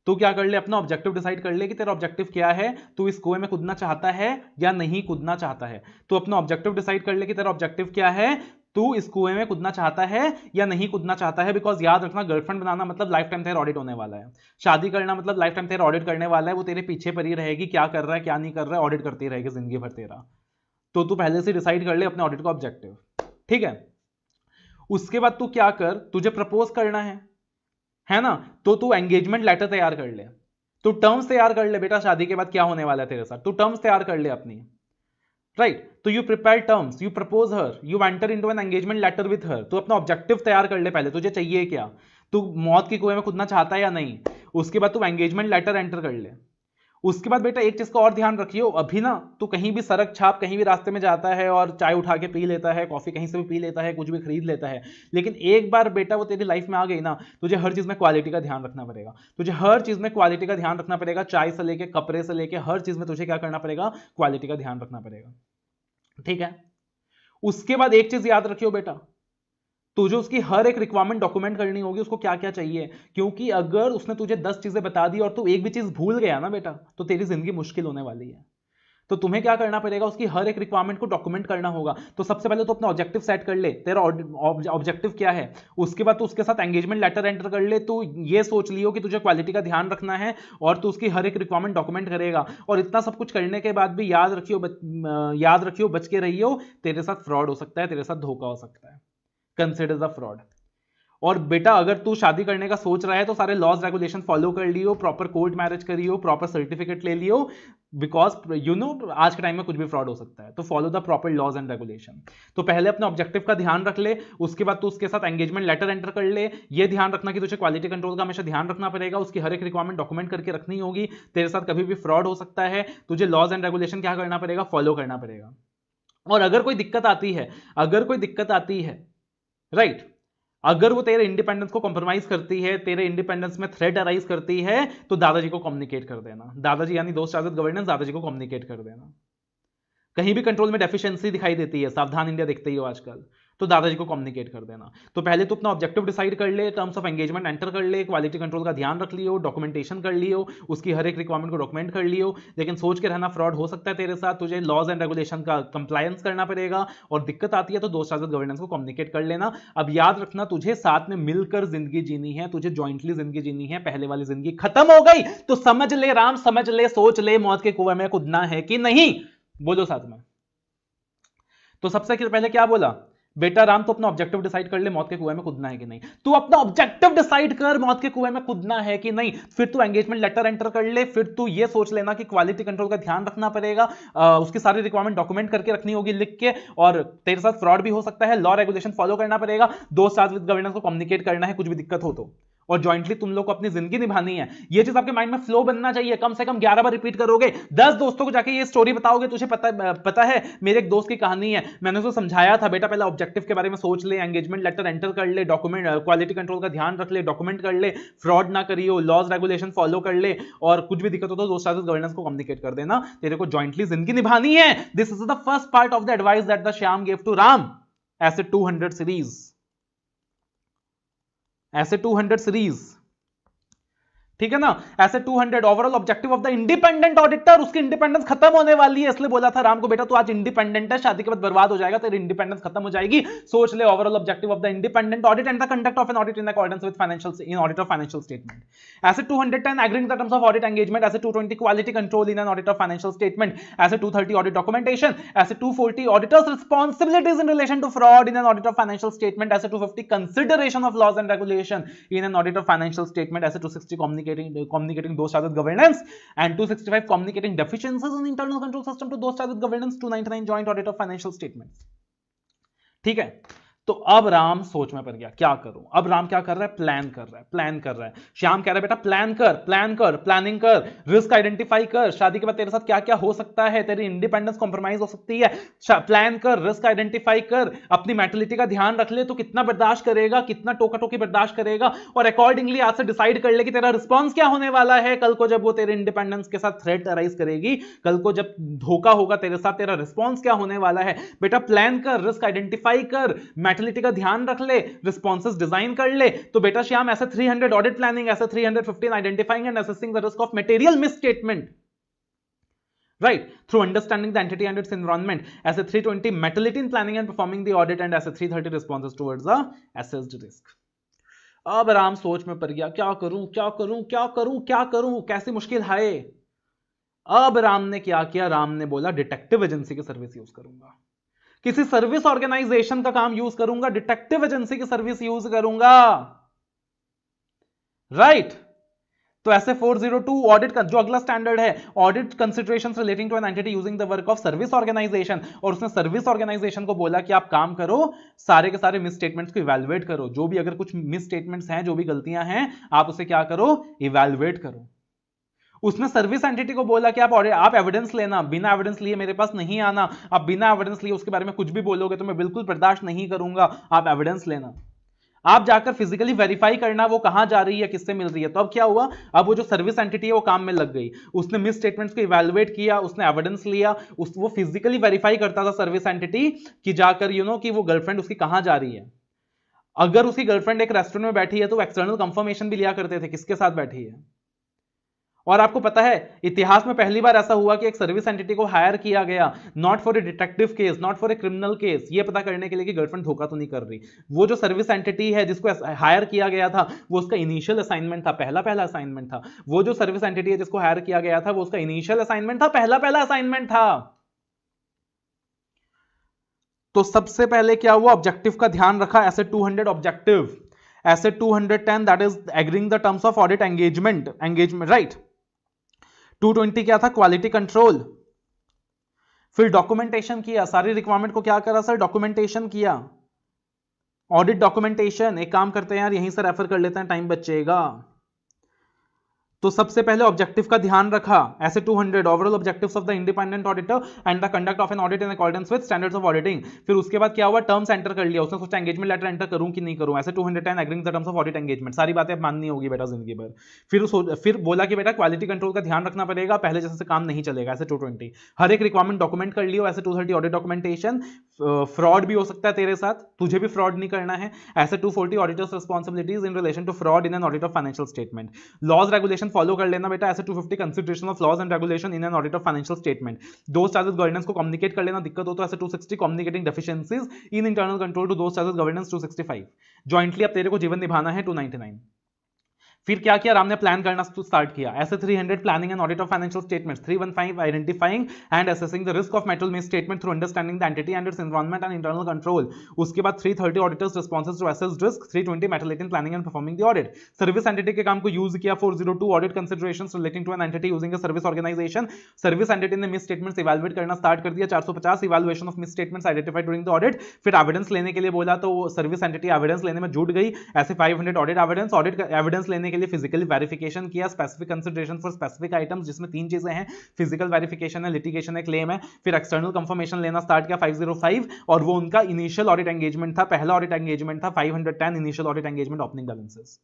तू क्या कर ले, अपना ऑब्जेक्टिव डिसाइड कर ले कि तेरा ऑब्जेक्टिव क्या है, तू इस कुएं में कूदना चाहता है या नहीं कूदना चाहता है। तू अपना ऑब्जेक्टिव डिसाइड कर ले कि तेरा ऑब्जेक्टिव क्या है, तू इस कुएं में कूदना चाहता है या नहीं कूदना चाहता है। बिकॉज याद रखना, गर्लफ्रेंड बनाना मतलब लाइफ टाइम तेरा ऑडिट होने वाला है, शादी करना मतलब लाइफ टाइम तेरा ऑडिट करने वाला है, वो तेरे पीछे पड़ी रहेगी, क्या कर रहा है क्या नहीं कर रहा है, ऑडिट करती रहेगी जिंदगी भर तेरा। तो तू पहले से डिसाइड कर ले अपने ऑडिट का ऑब्जेक्टिव, ठीक है। उसके बाद तू क्या कर, तुझे प्रपोज करना है ना, तो तू एंगेजमेंट लेटर तैयार कर ले, तू टर्म्स तैयार कर ले बेटा, शादी के बाद क्या होने वाला है तेरे साथ, तू टर्म्स तैयार कर ले अपनी, राइट। तो you prepare terms, you propose her, you enter into an engagement letter with her. तो अपना ऑब्जेक्टिव तैयार कर ले पहले, तुझे चाहिए क्या, तू मौत की कुएं में कूदना चाहता है या नहीं। उसके बाद तू एंगेजमेंट लेटर एंटर कर ले। उसके बाद बेटा एक चीज का और ध्यान रखियो, अभी ना तू कहीं भी सड़क छाप कहीं भी रास्ते में जाता है और चाय उठा के पी लेता है, कॉफी कहीं से भी पी लेता है, कुछ भी खरीद लेता है, लेकिन एक बार बेटा वो तेरी लाइफ में आ गई ना, तुझे हर चीज में क्वालिटी का ध्यान रखना पड़ेगा। तुझे हर चीज में क्वालिटी का ध्यान रखना पड़ेगा, चाय से लेके कपड़े से लेके हर चीज में तुझे क्या करना पड़ेगा, क्वालिटी का ध्यान रखना पड़ेगा। ठीक है, उसके बाद एक चीज याद रखियो बेटा, तुझे उसकी हर एक रिक्वायरमेंट डॉक्यूमेंट करनी होगी, उसको क्या क्या चाहिए, क्योंकि अगर उसने तुझे 10 चीजें बता दी और तू एक भी चीज भूल गया ना बेटा, तो तेरी जिंदगी मुश्किल होने वाली है। तो तुम्हें क्या करना पड़ेगा, उसकी हर एक रिक्वायरमेंट को डॉक्यूमेंट करना होगा। तो सबसे पहले तो अपना ऑब्जेक्टिव सेट कर ले, तेरा ऑब्जेक्टिव क्या है, उसके बाद तू उसके साथ एंगेजमेंट लेटर एंटर कर ले। तू ये सोच लियो कि तुझे क्वालिटी का ध्यान रखना है और तू उसकी हर एक रिक्वायरमेंट डॉक्यूमेंट करेगा। और इतना सब कुछ करने के बाद भी याद रखियो, बच के रहियो, तेरे साथ फ्रॉड हो सकता है, तेरे साथ धोखा हो सकता है। Consider the fraud. और बेटा अगर तू शादी करने का सोच रहा है तो सारे लॉज रेगुलेशन फॉलो कर लियो, प्रॉपर कोर्ट मैरिज करियो, प्रॉपर सर्टिफिकेट ले लियो, बिकॉज यू नो आज के टाइम में कुछ भी फ्रॉड हो सकता है। तो follow the proper laws and regulation. तो पहले अपने ऑब्जेक्टिव का ध्यान रख ले, उसके बाद तू उसके साथ एंगेजमेंट लेटर एंटर कर ले। ये ध्यान रखना कि तुझे क्वालिटी कंट्रोल का हमेशा ध्यान रखना पड़ेगा, उसकी हर एक रिक्वायरमेंट डॉक्यूमेंट करके रखनी होगी, तेरे साथ कभी भी फ्रॉड हो सकता है, तुझे लॉज एंड रेगुलेशन क्या करना पड़ेगा, फॉलो करना पड़ेगा। और अगर कोई दिक्कत आती है, राइट, अगर वो तेरे इंडिपेंडेंस को कॉम्प्रोमाइज करती है, तेरे इंडिपेंडेंस में थ्रेट अराइज करती है, तो दादाजी को कम्युनिकेट कर देना। दादाजी यानी दोस्त शासित गवर्नेंस, दादाजी को कम्युनिकेट कर देना। कहीं भी कंट्रोल में डेफिशिएंसी दिखाई देती है, सावधान इंडिया देखते ही हो आजकल, तो दादाजी को कम्युनिकेट कर देना। तो पहले तो अपना ऑब्जेक्टिव डिसाइड कर ले, टर्म्स ऑफ एंगेजमेंट एंटर कर ले, क्वालिटी कंट्रोल का ध्यान रख लियो, डॉक्यूमेंटेशन कर लियो, उसकी हर एक रिक्वायरमेंट को डॉक्यूमेंट कर लियो। लेकिन सोच के रहना फ्रॉड हो सकता है तेरे साथ, तुझे लॉज एंड रेगुलेशन का कंप्लायंस करना पड़ेगा। और दिक्कत आती है तो दोस्त शासित गवर्नेंस को कम्युनिकेट कर लेना। अब याद रखना, तुझे साथ में मिलकर जिंदगी जीनी है, तुझे ज्वाइंटली जिंदगी जीनी है। पहले वाली जिंदगी खत्म हो गई तो समझ ले राम, समझ ले, सोच ले, मौत के कुएं में कूदना है कि नहीं, बोलो साथ में। तो सबसे पहले क्या बोला बेटा राम, तो अपना ऑब्जेक्टिव डिसाइड कर ले, मौत के कुएं में कूदना है कि नहीं। तू अपना ऑब्जेक्टिव डिसाइड कर, मौत के कुएं में कूदना है कि नहीं। फिर तू एंगेजमेंट लेटर एंटर कर ले, फिर तू ये सोच लेना कि क्वालिटी कंट्रोल का ध्यान रखना पड़ेगा, उसकी सारी रिक्वायरमेंट डॉक्यूमेंट करके रखनी होगी लिख के, और तेरे साथ फ्रॉड भी हो सकता है, लॉ रेगुलेशन फॉलो करना पड़ेगा, दोस्त साथ विद गवर्नेंस को कम्युनिकेट करना है कुछ भी दिक्कत हो तो, और ज्वाइंटली तुम लोग को अपनी जिंदगी निभानी है। ये चीज आपके माइंड में फ्लो बनना चाहिए। कम से कम 11 बार रिपीट करोगे, 10 दोस्तों को जाके ये स्टोरी बताओगे। तुझे पता है मेरे एक दोस्त की कहानी है, मैंने उसको समझाया था बेटा पहले ऑब्जेक्टिव के बारे में सोच ले, एंगेजमेंट लेटर एंटर कर ले, डॉक्यूमेंट क्वालिटी कंट्रोल का ध्यान रख ले, डॉक्यूमेंट कर ले, फ्रॉड ना करियो, लॉज रेगुलेशन फॉलो कर ले, और कुछ भी दिक्कत हो तो दोस्त साथ गवर्नेंस को कम्युनिकेट कर देना। तेरे को ज्वाइंटली जिंदगी निभानी है। This is the first part of the advice that the Shyam give to Ram SA 200 series, ठीक है ना, SA 200 overall objective of the independent auditor. उसकी इंडिपेंडेंस खत्म होने वाली है, इसलिए बोला था राम को बेटा तू आज इंडिपेंडेंट है, शादी के बाद बर्बाद हो जाएगा, तेरी इंडिपेंडेंस खत्म हो जाएगी। सोच ले overall objective of the independent audit and the conduct of an audit in accordance with financial in audit of financial statement. SA 210 agreeing the terms of audit engagement, SA 220 quality control in an audit of financial statement, SA 230 audit documentation, SA 240 auditors responsibilities in relation to fraud in an audit of financial statement, SA 250 consideration of laws and regulation in an audit of financial statement, ऐसे 260 communicating those charged governance, and 265 communicating deficiencies in internal control system to those charged governance, 299 joint audit of financial statements। ठीक है, तो अब राम सोच में पड़ गया क्या करूं। अब राम क्या कर रहा है, प्लान कर रहा है। श्याम कह रहा है बेटा प्लान कर, प्लानिंग कर, रिस्क आइडेंटिफाई कर, शादी के बाद तेरे साथ क्या क्या हो सकता है, तेरी इंडिपेंडेंस कॉम्प्रोमाइज हो सकती है, प्लान कर, रिस्क आइडेंटिफाई कर, अपनी मेंटलिटी का ध्यान रख ले, तो कितना बर्दाश्त करेगा, कितना टोका टोकी बर्दाश्त करेगा, और अकॉर्डिंगली आज से डिसाइड कर ले कि तेरा रिस्पॉन्स क्या होने वाला है। कल को जब वो तेरे इंडिपेंडेंस के साथ थ्रेट अराइज करेगी, कल को जब धोखा होगा तेरे साथ, तेरा रिस्पॉन्स क्या होने वाला है। बेटा प्लान कर, रिस्क आइडेंटिफाई कर, मेंटलिटी का ध्यान रख ले, रिस्पॉन्सेस डिजाइन कर ले। तो बेटा श्याम ऐसे 300 ऑडिट प्लानिंग, ऐसे 315 identifying and assessing the risk of material misstatement, right, through understanding the entity and its environment, ऐसे 320 metality in planning and performing the audit, and ऐसे 330 responses towards the assessed risk। अब राम सोच में पड़ गया क्या करूं, कैसी मुश्किल है। अब राम ने क्या किया, राम ने बोला डिटेक्टिव एजेंसी की सर्विस यूज करूंगा, किसी सर्विस ऑर्गेनाइजेशन का काम यूज करूंगा, डिटेक्टिव एजेंसी की सर्विस यूज करूंगा, राइट। तो ऐसे 402 ऑडिट का जो अगला स्टैंडर्ड है, audit considerations relating to an entity using the work of service organisation, और उसने सर्विस ऑर्गेनाइजेशन को बोला कि आप काम करो, सारे के सारे मिस स्टेटमेंट्स को इवैल्यूएट करो, जो भी अगर कुछ मिस स्टेटमेंट्स हैं, जो भी गलतियां हैं, आप उसे क्या करो, इवैल्यूएट करो। उसने सर्विस एंटिटी को बोला कि आप एविडेंस लेना, बिना एविडेंस लिए मेरे पास नहीं आना, आप बिना एविडेंस लिए उसके बारे में कुछ भी बोलोगे तो मैं बिल्कुल बर्दाश्त नहीं करूंगा, आप एविडेंस लेना। आप जाकर फिजिकली वेरीफाई करना वो कहां जा रही है, किससे मिल रही है। तो अब क्या हुआ, अब वो जो सर्विस एंटिटी है वो काम में लग गई, उसने मिस स्टेटमेंट्स को इवैल्यूएट किया, उसने एविडेंस लिया, वो फिजिकली वेरीफाई करता था सर्विस एंटिटी कि जाकर कि वो गर्लफ्रेंड उसकी कहां जा रही है। अगर उसकी गर्लफ्रेंड एक रेस्टोरेंट में बैठी है तो एक्सटर्नल कंफर्मेशन भी लिया करते थे किसके साथ बैठी है। और आपको पता है इतिहास में पहली बार ऐसा हुआ कि एक सर्विस एंटिटी को हायर किया गया, not for a detective case, not for a criminal case, ये पता करने के लिए कि गर्लफ्रेंड धोखा तो नहीं कर रही। वो जो सर्विस एंटिटी है जिसको हायर किया गया था वो उसका इनिशियल असाइनमेंट था, पहला असाइनमेंट था। वो जो सर्विस एंटिटी है जिसको हायर किया गया था वो उसका इनिशियल असाइनमेंट था, पहला असाइनमेंट था। तो सबसे पहले क्या हुआ, ऑब्जेक्टिव का ध्यान रखा, ऐसे 200 ऑब्जेक्टिव, ऐसे 210 that is agreeing the terms of audit engagement right. 220 क्या था, क्वालिटी कंट्रोल। फिर डॉक्यूमेंटेशन किया, सारी रिक्वायरमेंट को क्या करा सर, डॉक्यूमेंटेशन किया, ऑडिट डॉक्यूमेंटेशन। एक काम करते हैं यार, यहीं से रेफर कर लेते हैं, टाइम बचेगा। तो सबसे पहले ऑब्जेक्टिव का ध्यान रखा, ऐसे 200 overall objectives of the independent auditor and the conduct of an audit in accordance with standards of auditing. फिर उसके बाद क्या हुआ, टर्म्स एंटर कर लिया, उसने सोचा एंगेजमेंट लेटर एंटर करूं कि नहीं करूं, ऐसे 210 agreeing the terms of audit engagement. सारी बातें माननी होगी बेटा जिंदगी भर। फिर बोला कि बेटा क्वालिटी कंट्रोल का ध्यान रखना पड़ेगा, पहले जैसे काम नहीं चलेगा, ऐसे 220। हर एक रिक्वायरमेंट डॉक्यूमेंट कर लियो, ऐसे 230 ऑडिट डॉक्यूमेंटेशन। फ्रॉड भी हो सकता है तेरे साथ, तुझे भी फ्रॉड नहीं करना है, SA 240 auditors responsibilities in relation to fraud in an audit of financial statement. Laws regulation follow कर लेना बेटा, SA 250 consideration of laws and regulation in an audit of financial statement. Those charges governance को communicate कर लेना, दिक्कत हो तो ऐसे 260 communicating deficiencies in internal control to those charges governance 265। Jointly अब तेरे को जीवन निभाना है 299। फिर क्या किया, राम ने प्लान करना स्टार्ट किया, ऐसे 300 planning and audit of financial statements. 315 identifying and assessing the risk of material misstatement through understanding the entity and its environment and internal control. उसके बाद 330 auditors responses to assessed risk. 320 materiality planning and performing the audit. Service entity के काम को use किया। 402 audit considerations relating to an entity using a service organisation. Service entity ने misstatements evaluate करना start कर दिया। 450 evaluation of miss statements identified during the audit. फिर evidence लेने के लिए बोला तो सर्विस एंटिटी एविडेंस लेने में जुट गई, ऐसे 500 ऑडिट एविडेंस लेने के लिए फिजिकली वेरिफिकेशन किया, specific consideration for specific items, जिसमें 3 चीजें हैं, फिजिकल वेरिफिकेशन है, लिटिगेशन है, क्लेम है। फिर एक्सटर्नल कंफर्मेशन लेना स्टार्ट किया 505, और वो उनका इनिशियल ऑडिट एंगेजमेंट था, पहला ऑडिट एंगेजमेंट था। 510 initial audit engagement opening balances.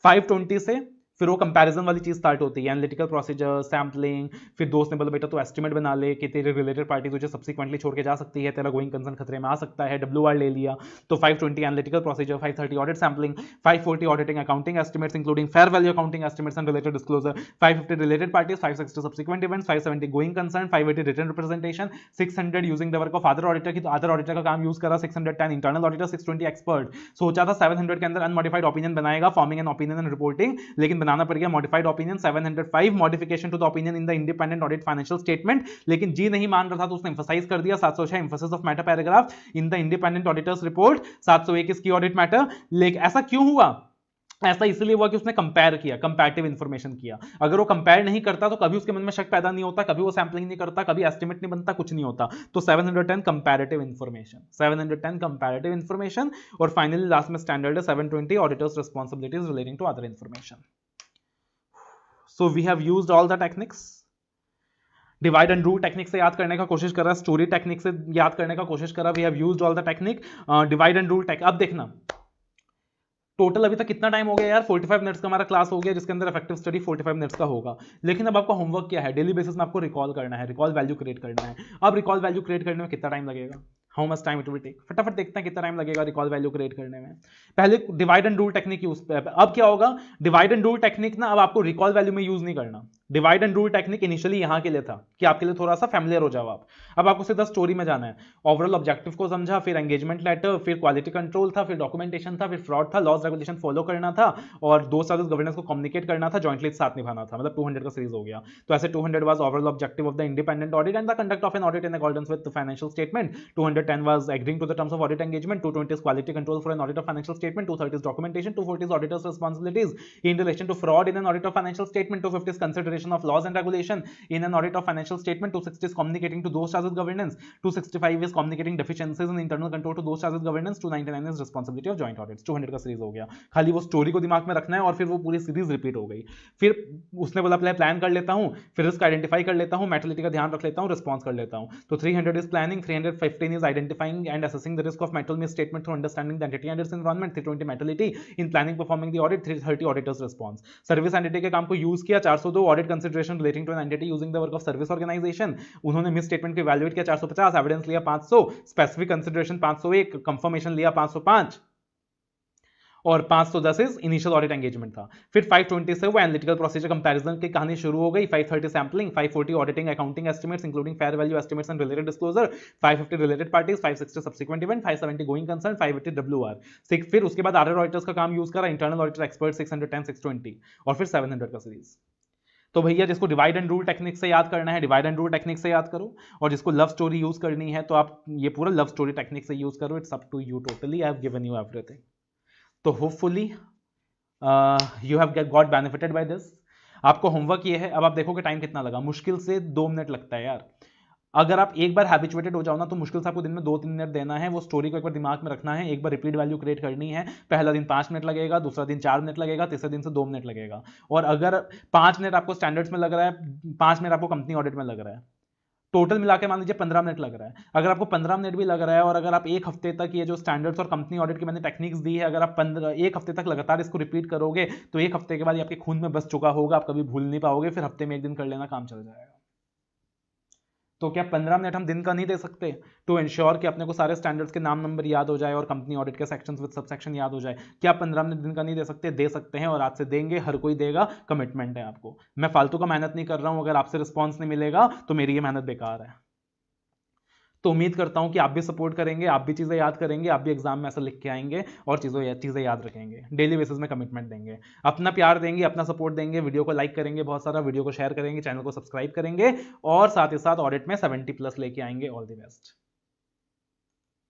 520 से फिर वो कंपैरिजन वाली चीज स्टार्ट होती है, एनालिटिकल प्रोसीजर, सैम्पलिंग। फिर दोस्त ने बोला बेटा तो एस्टिमेट बना ले कि तेरे रिलेटेड पार्टी तुझे सब्सिक्वेंटली छोड़ के जा सकती है, तेरा गोइंग कंसर्न खतरे में आ सकता है, WR ले लिया। तो 520 analytical procedure, 530 audit sampling, 540 auditing accounting estimates including fair value accounting estimates and related disclosure, 550 related parties, 560 subsequent events, 570 going concern, 580 written representation, 600 using the work of other auditor की, तो other auditor का काम use करा, 610 internal auditor, 620 expert. सोचा था 700 के अंदर unmodified opinion बनाएगा, forming an opinion and reporting, लेकिन बनाना पड़ गया modified opinion। 705 modification to the opinion in the independent audit financial statement, लेकिन जी नहीं मान रहा था तो उसने emphasize कर दिया 706 emphasis of matter paragraph in the independent auditors report, 701 इसकी audit matter। लेकिन ऐसा क्यों हुआ, ऐसा इसलिए हुआ कि उसने कंपेयर किया, कंपैरेटिव इंफॉर्मेशन किया। अगर वो कंपेयर नहीं करता तो कभी उसके मन में शक पैदा नहीं होता, कभी वो सैंपलिंग नहीं करता, कभी एस्टिमेट नहीं बनता, कुछ नहीं होता। तो 710 कंपैरेटिव इंफॉर्मेशन, 710 कंपैरेटिव इंफॉर्मेशन। और फाइनली लास्ट में स्टैंडर्ड है 720 auditors responsibilities relating to other information. So we have used all the techniques। Divide and rule technique से याद करने का कोशिश करा, स्टोरी टेक्निक से याद करने का कोशिश करा। We have used all the technique, divide and rule technique. अब देखना टोटल अभी तक कितना टाइम हो गया यार, 45 मिनट्स का हमारा क्लास हो गया, जिसके अंदर इफेक्टिव स्टडी 45 मिनट्स का होगा। लेकिन अब आपका होमवर्क क्या है, डेली बेसिस में आपको रिकॉल करना है, रिकॉल वैल्यू क्रिएट करना है। अब रिकॉल वैल्यू क्रिएट करने में कितना टाइम लगेगा, how much time it will take, फटाफट देखते हैं कितना टाइम लगेगा रिकॉल वैल्यू क्रिएट करने में। पहले divide and rule technique use, अब क्या होगा, डिवाइड एंड रूल टेक्निक ना अब आपको रिकॉल वैल्यू में यूज नहीं करना। Divide and rule technique initially यहां के लिए था कि आपके लिए थोड़ा सा फैमिलियर हो जाओ आप। अब आपको सीधा स्टोरी में जाना है, ओवरऑल ऑब्जेक्टिव को समझा, फिर एंगेजमेंट लेटर, फिर क्वालिटी कंट्रोल था, फिर डॉक्यूमेंटेशन था, फिर फ्रॉड था, लॉस रेगुलेशन फॉलो करना था, और 2 सर्विस गवर्नेंस को कम्युनिकेट करना था, जॉइंटली साथ निभाना था। मतलब 200 का सीरीज हो गया। तो SA 200 was overall objective of the independent audit and the conduct of an audit in accordance with the financial statement. 210 was agreeing to the terms of audit engagement. 220 is quality control for an audit of financial statement. 230 is documentation. 240 is auditors responsibilities in relation to fraud in an audit of financial statement. 250 is consideration consideration of laws and regulation in an audit of financial statement. 260 is communicating to those charged with governance. 265 is communicating deficiencies in internal control to those charged with governance. 299 is responsibility of joint audits. 200 का series हो गया, खाली वो story को दिमाग में रखना है और फिर वो पूरी सीरीज रिपीट हो गई। फिर उसने बोला पहले प्लान कर लेता हूं, फिर रिस्क आइडेंटिफाई कर लेता हूं, मेटलिटी का ध्यान रख लेता हूं, रिस्पॉन्स कर लेता हूं। तो 300 is planning, 315 is identifying and assessing the risk of material misstatement through understanding the entity and its environment. 320 materiality in planning performing the audit. 330 auditors response. Service entity के काम को यूज किया। 402 audit consideration relating to an entity using the work of service organisation, उन्होंने misstatement को evaluate किया। 450 evidence लिया। 500 specific consideration, 501 confirmation लिया। 505 और 510 इज इनिशियल ऑडिट एंगेजमेंट था। फिर 520 से वो एनालिटिकल प्रोसीजर कंपैरिजन की कहानी शुरू हो गई। 530 sampling, 540 auditing accounting estimates including fair value estimates and related disclosure, 550 related parties, 560 subsequent event, 570 going concern, 580 WR। फिर उसके बाद आरआर ऑडिटर्स का काम यूज करा, इंटरनल ऑडिटर एक्सपर्ट 610, 620 और फिर 700 का सीरीज। तो भैया जिसको डिवाइड एंड रूल टेक्निक से याद करना है, डिवाइड एंड रूल टेक्निक से याद करो, और जिसको लव स्टोरी यूज करनी है तो आप ये पूरा लव स्टोरी टेक्निक से यूज करो। It's up to you totally, I have given you everything. तो hopefully you have got benefited by this. आपको होमवर्क ये है, अब आप देखोगे टाइम कितना लगा, मुश्किल से 2 मिनट लगता है यार। अगर आप एक बार हैबिचुएटेड हो जाओ ना तो मुश्किल से आपको दिन में 2-3 मिनट देना है, वो स्टोरी को एक बार दिमाग में रखना है, एक बार रिपीट वैल्यू क्रिएट करनी है। पहला दिन 5 मिनट लगेगा, दूसरा दिन 4 मिनट लगेगा, तीसरे दिन से 2 मिनट लगेगा। और अगर 5 मिनट आपको स्टैंडर्ड्स में लग रहा है, 5 मिनट आपको कंपनी ऑडिट में लग रहा है, टोटल मिला के मान लीजिए 15 मिनट लग रहा है। अगर आपको 15 मिनट भी लग रहा है और अगर आप एक हफ्ते तक ये जो स्टैंडर्ड्स और कंपनी ऑडिट की मैंने टेक्निक्स दी है, अगर आप 1 हफ्ते तक लगातार इसको रिपीट करोगे तो 1 हफ्ते के बाद ये आपके खून में बस चुका होगा, आप कभी भूल नहीं पाओगे। फिर हफ्ते में 1 दिन कर लेना, काम चल जाएगा। तो क्या 15 मिनट हम दिन का नहीं दे सकते टू इंश्योर कि अपने को सारे स्टैंडर्ड्स के नाम नंबर याद हो जाए और कंपनी ऑडिट के सेक्शंस विद सब सेक्शन याद हो जाए? क्या 15 मिनट दिन का नहीं दे सकते? दे सकते हैं, और आज से देंगे, हर कोई देगा, कमिटमेंट है आपको। मैं फालतू का मेहनत नहीं कर रहा हूं, अगर आपसे रिस्पॉन्स नहीं मिलेगा तो मेरी ये मेहनत बेकार है। तो उम्मीद करता हूं कि आप भी सपोर्ट करेंगे, आप भी चीज़ें याद करेंगे, आप भी एग्जाम में ऐसा लिख के आएंगे और चीज़ें याद रखेंगे, डेली बेसिस में कमिटमेंट देंगे, अपना प्यार देंगे, अपना सपोर्ट देंगे, वीडियो को लाइक करेंगे, बहुत सारा वीडियो को शेयर करेंगे, चैनल को सब्सक्राइब करेंगे और साथ ही साथ ऑडिट में 70+ लेके आएंगे। All the best.